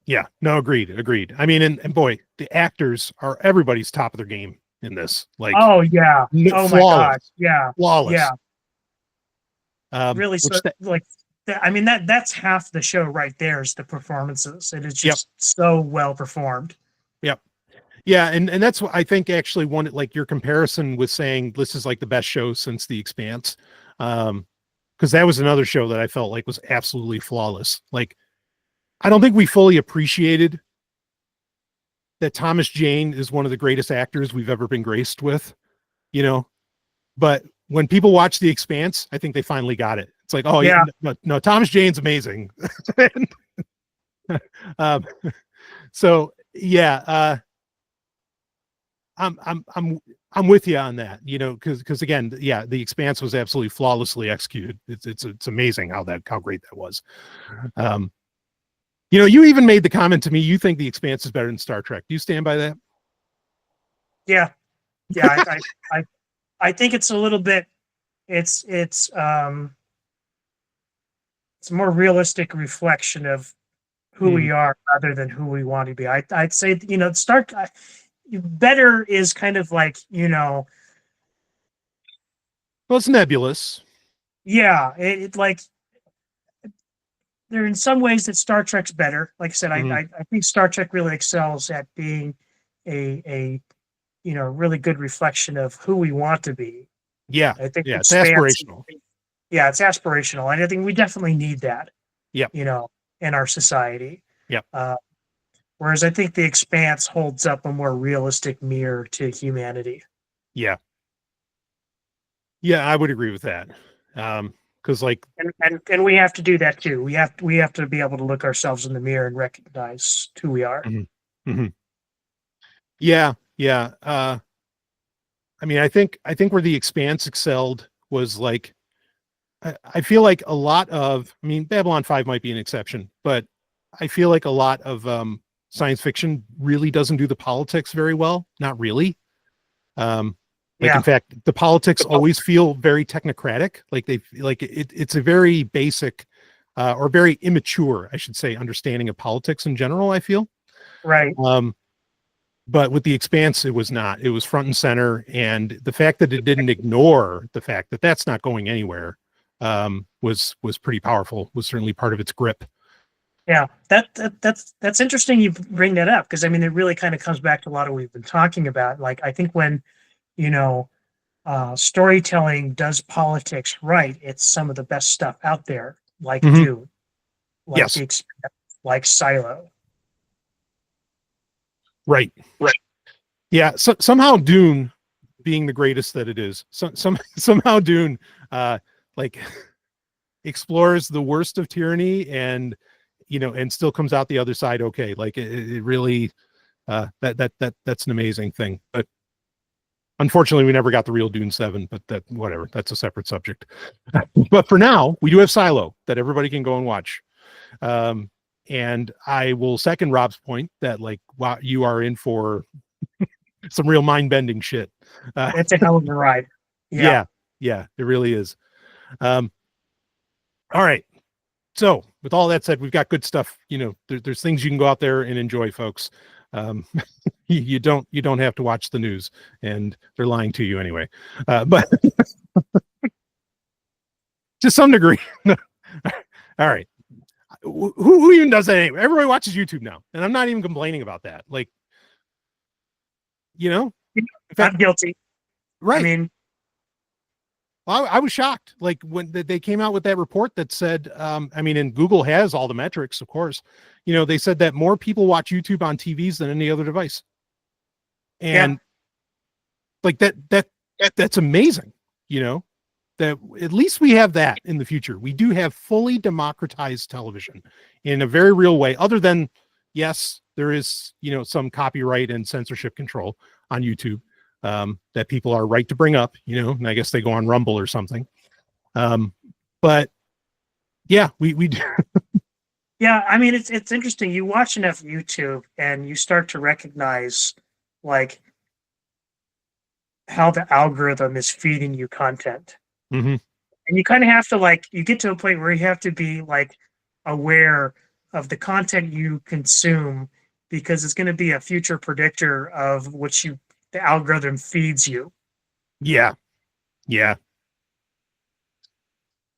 Yeah, no, agreed. I mean, and boy, the actors are everybody's top of their game in this. Like, oh yeah, oh my god, flawless. Really, so like, I mean that's half the show right there is the performances. It is just so well performed. Yep. Yeah, and that's what I think actually one, like your comparison with saying this is like the best show since The Expanse, because that was another show that I felt like was absolutely flawless. Like, I don't think we fully appreciated that Thomas Jane is one of the greatest actors we've ever been graced with, you know, but when people watch The Expanse, I think they finally got it. It's like, oh yeah, no, Thomas Jane's amazing. So yeah, I'm with you on that, you know, because again, yeah, The Expanse was absolutely flawlessly executed. It's amazing how great that was. You know, you even made the comment to me, you think The Expanse is better than Star Trek. Do you stand by that? Yeah. I think it's a little bit, it's a more realistic reflection of who we are rather than who we want to be. I'd say, you know, better is kind of like, you know, well, it's nebulous. Yeah, it like, there in some ways that Star Trek's better. Like I said, I think Star Trek really excels at being a you know, really good reflection of who we want to be. Yeah, I think it's aspirational. Yeah, it's aspirational, and I think we definitely need that. Yeah, you know, in our society. Yeah. Whereas I think The Expanse holds up a more realistic mirror to humanity. Yeah. Yeah, I would agree with that. Because like, and we have to do that too. We have to be able to look ourselves in the mirror and recognize who we are. Yeah. I mean, I think where The Expanse excelled was like, I feel like a lot of, I mean, Babylon 5 might be an exception, but I feel like a lot of science fiction really doesn't do the politics very well. Not really. In fact, the politics always feel very technocratic. Like it's a very basic or very immature, I should say, understanding of politics in general, I feel. Right. But with The Expanse, it was not. It was front and center. And the fact that it didn't ignore the fact that that's not going anywhere was pretty powerful, was certainly part of its grip. Yeah, that's interesting you bring that up, because I mean, it really kind of comes back to a lot of what we've been talking about. Like, I think when, you know, storytelling does politics right, it's some of the best stuff out there, like Dune, like The Expanse, like Silo. Right. Yeah. So somehow Dune, being the greatest that it is, somehow Dune, like, explores the worst of tyranny, and you know, and still comes out the other side okay. Like it really, that's an amazing thing. But unfortunately, we never got the real Dune 7. But whatever, that's a separate subject. But for now, we do have Silo that everybody can go and watch. And I will second Rob's point that, like, wow, you are in for some real mind-bending shit. It's a hell of a ride. Yeah, it really is. All right. So with all that said, we've got good stuff. You know, there's things you can go out there and enjoy, folks. You don't have to watch the news, and they're lying to you anyway. But to some degree. All right. Who even does that anyway? Everybody watches YouTube now, and I'm not even complaining about that. Like, you know, I'm guilty. Right. I mean, I was shocked. Like, when they came out with that report that said, I mean, and Google has all the metrics, of course, you know, they said that more people watch YouTube on TVs than any other device. And like that's amazing, you know, that at least we have that in the future. We do have fully democratized television in a very real way, other than, yes, there is, you know, some copyright and censorship control on YouTube that people are right to bring up, you know, and I guess they go on Rumble or something. But yeah, we do. Yeah, I mean, it's interesting. You watch enough YouTube and you start to recognize, like, how the algorithm is feeding you content. And you kind of have to like, you get to a point where you have to be like aware of the content you consume, because it's going to be a future predictor of what the algorithm feeds you. Yeah. Yeah.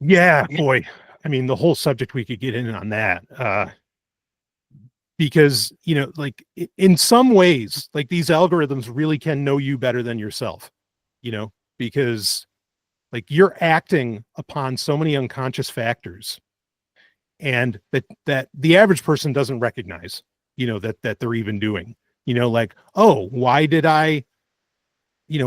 Yeah, boy. I mean, the whole subject, we could get in on that. Because, like in some ways, like these algorithms really can know you better than yourself, because like you're acting upon so many unconscious factors, and that the average person doesn't recognize, that they're even doing, like, oh, why did I,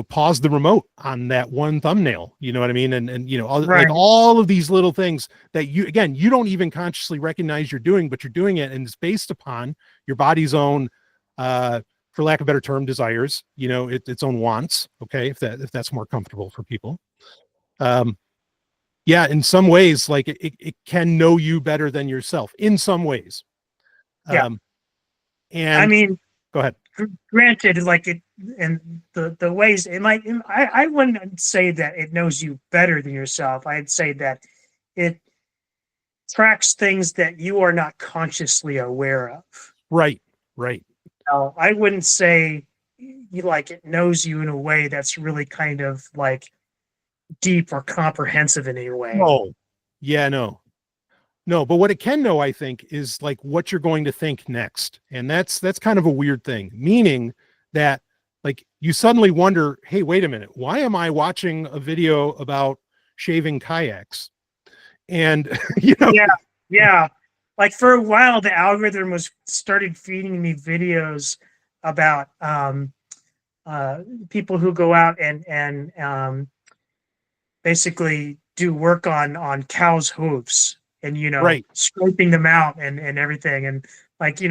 pause the remote on that one thumbnail, you know what I mean? And Right. like all of these little things that you don't even consciously recognize you're doing, but you're doing it. And it's based upon your body's own, for lack of a better term, desires, its own wants. Okay. If that's more comfortable for people. Yeah. In some ways, like it can know you better than yourself in some ways. Yeah. And I mean, go ahead. Granted, like it, and the ways it might, I wouldn't say that it knows you better than yourself. I'd say that it tracks things that you are not consciously aware of. Right. Right. Now, I wouldn't say like it knows you in a way that's really kind of like deep or comprehensive in any way. Oh, yeah, no. No, but what it can know, I think, is like what you're going to think next. And that's kind of a weird thing, meaning that like you suddenly wonder, hey, wait a minute, why am I watching a video about shaving kayaks? And Yeah. Like for a while, the algorithm started feeding me videos about people who go out and basically do work on cows' hooves, and right. scraping them out and everything. And like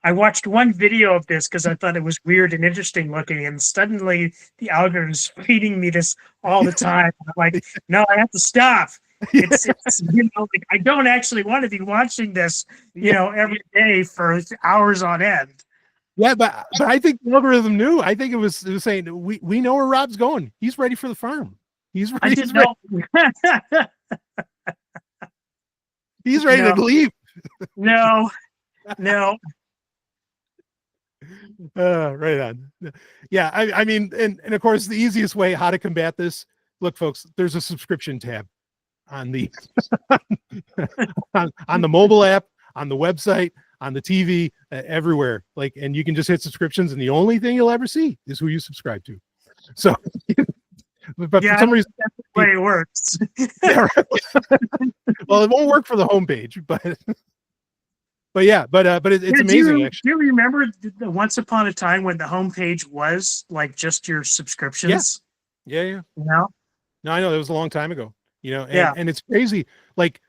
I watched one video of this because I thought it was weird and interesting looking, and suddenly the algorithm's feeding me this all the time. I'm like, no, I have to stop. It's like I don't actually want to be watching this, every day for hours on end. Yeah, but I think the algorithm knew. I think it was saying we know where Rob's going. He's ready for the farm. He's ready. He's ready to leave. No. Right on. Yeah, I mean, and of course, the easiest way how to combat this. Look, folks, there's a subscription tab on the on the mobile app, on the website, on the TV, everywhere. Like, and you can just hit subscriptions, and the only thing you'll ever see is who you subscribe to. So, but for some reason, that's the way it works. Yeah, right. Well, it won't work for the homepage, but it's amazing. Actually, do you remember the once upon a time when the homepage was like just your subscriptions? Yeah. No, I know that was a long time ago. And it's crazy. Like,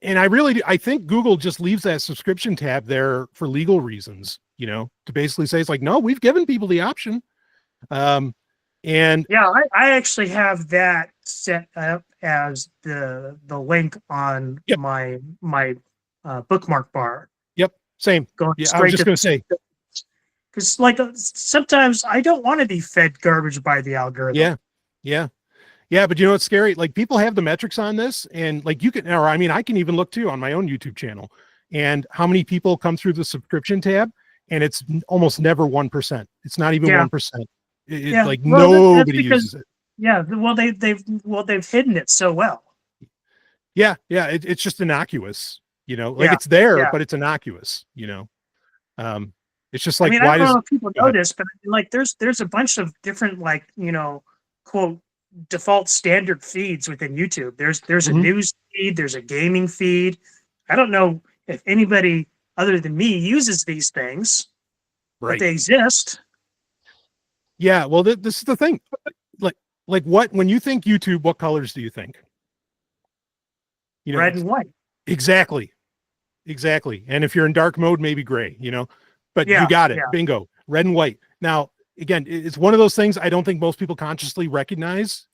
and I think Google just leaves that subscription tab there for legal reasons. To basically say it's like, no, we've given people the option. And yeah, I actually have that set up as the link on my bookmark bar. Yep, same. Going I was just going to say, because like sometimes I don't want to be fed garbage by the algorithm. Yeah, but what's scary? Like people have the metrics on this, and like I can even look too on my own YouTube channel, and how many people come through the subscription tab, and it's almost never 1%. It's not even 1%. Like nobody uses it. Yeah, well they've hidden it so well. Yeah, it's just innocuous. It's there, but it's innocuous. It's just like, I don't know if people know this, but like there's a bunch of different like quote default standard feeds within YouTube. There's a news feed, there's a gaming feed. I don't know if anybody other than me uses these things, but they exist. Yeah, well, this is the thing. Like when you think YouTube, what colors do you think? Red and white. Exactly. And if you're in dark mode, maybe gray. But you got it. Bingo. Red and white. Now, again, it's one of those things I don't think most people consciously recognize,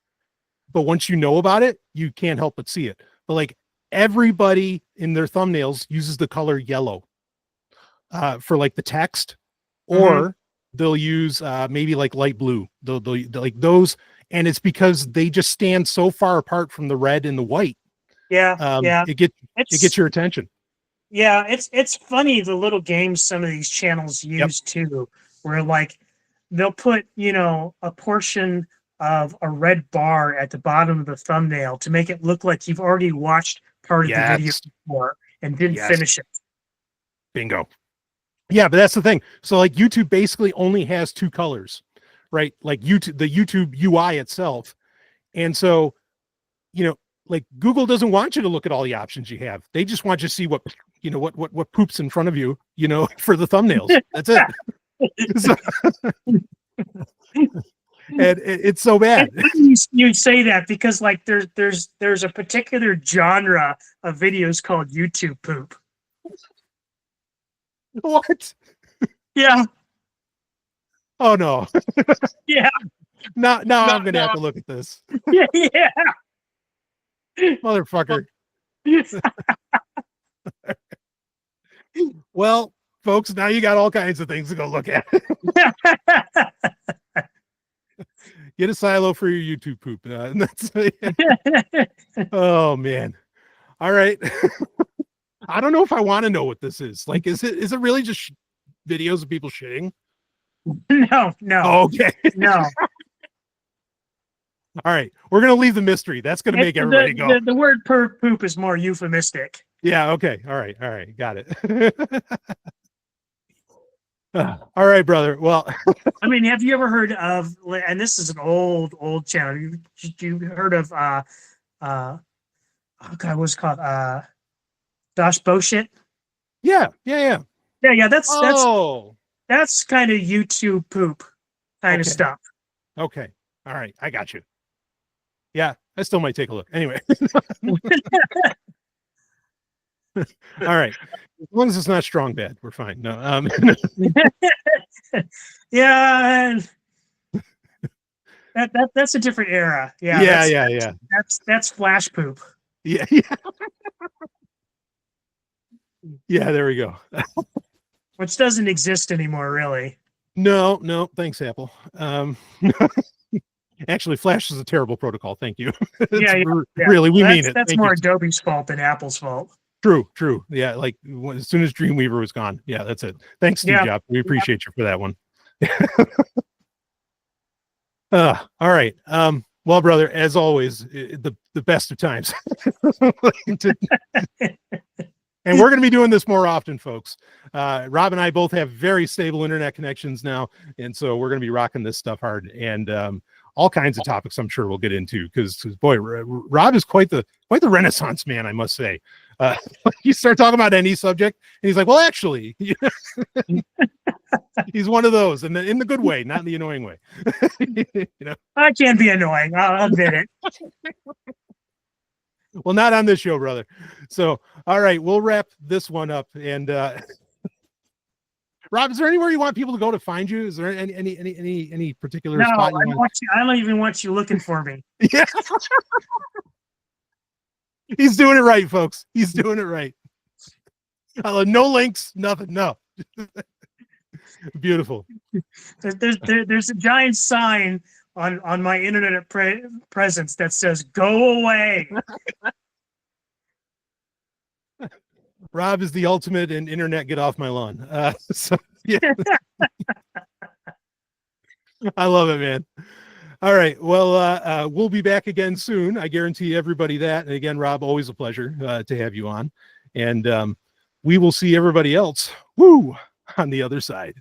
but once you know about it, you can't help but see it. But like everybody in their thumbnails uses the color yellow for like the text, or they'll use maybe like light blue. They'll like those. and it's because they just stand so far apart from the red and the white. Yeah. It gets your attention. Yeah, it's funny the little games some of these channels use too, where like they'll put, a portion of a red bar at the bottom of the thumbnail to make it look like you've already watched part of the video before and didn't finish it. Bingo. Yeah, but that's the thing. So like YouTube basically only has two colors, right? Like the YouTube UI itself. And so, like Google doesn't want you to look at all the options you have. They just want you to see what poops in front of you, for the thumbnails. That's it. And it's so bad. You say that because like there's a particular genre of videos called YouTube poop. What? Yeah. Oh no. Yeah. Now I'm gonna have to look at this. Yeah. Motherfucker. Well, folks, now you got all kinds of things to go look at. Get a silo for your YouTube poop. Oh man. All right. I don't know if I want to know what this is. Like, is it really just videos of people shitting? No. Oh, okay. No. All right. We're going to leave the mystery. That's going to make everybody go. The word poop is more euphemistic. Yeah. Okay. All right. Got it. All right, brother. Well, I mean, have you ever heard of, and this is an old channel. You heard of, oh God, what's it called? Josh Bullshit? Yeah. That's kind of YouTube poop kind of stuff. Okay. All right. I got you. Yeah. I still might take a look. Anyway. All right. As long as it's not strong bad, we're fine. No. Yeah. That's a different era. Yeah. Yeah. That's flash poop. Yeah. Yeah, there we go. Which doesn't exist anymore, really. No, thanks, Apple. Actually, Flash is a terrible protocol. Thank you. Yeah. Really, we mean it. That's more Adobe's fault than Apple's fault. True. Yeah, like as soon as Dreamweaver was gone. Yeah, that's it. Thanks, Steve Jobs. We appreciate you for that one. All right. Well, brother, as always, the best of times. And we're going to be doing this more often, folks. Rob and I both have very stable internet connections now, and so we're going to be rocking this stuff hard, and all kinds of topics I'm sure we'll get into, because boy, Rob is quite the Renaissance man, I must say. You start talking about any subject, and he's like, well, actually, he's one of those, and in the good way, not in the annoying way. I can be annoying. I'll admit it. Well, not on this show, brother. So, all right, we'll wrap this one up. And Rob, is there anywhere you want people to go to find you? Is there any particular spot you want? I don't even want you looking for me. Yeah. He's doing it right, folks. He's doing it right. No links, nothing. No. Beautiful. There's a giant sign on my internet presence that says "Go away." Rob is the ultimate in internet get off my lawn. So yeah. I love it, man. All right. Well, we'll be back again soon. I guarantee everybody that. And again, Rob, always a pleasure to have you on. And we will see everybody else on the other side.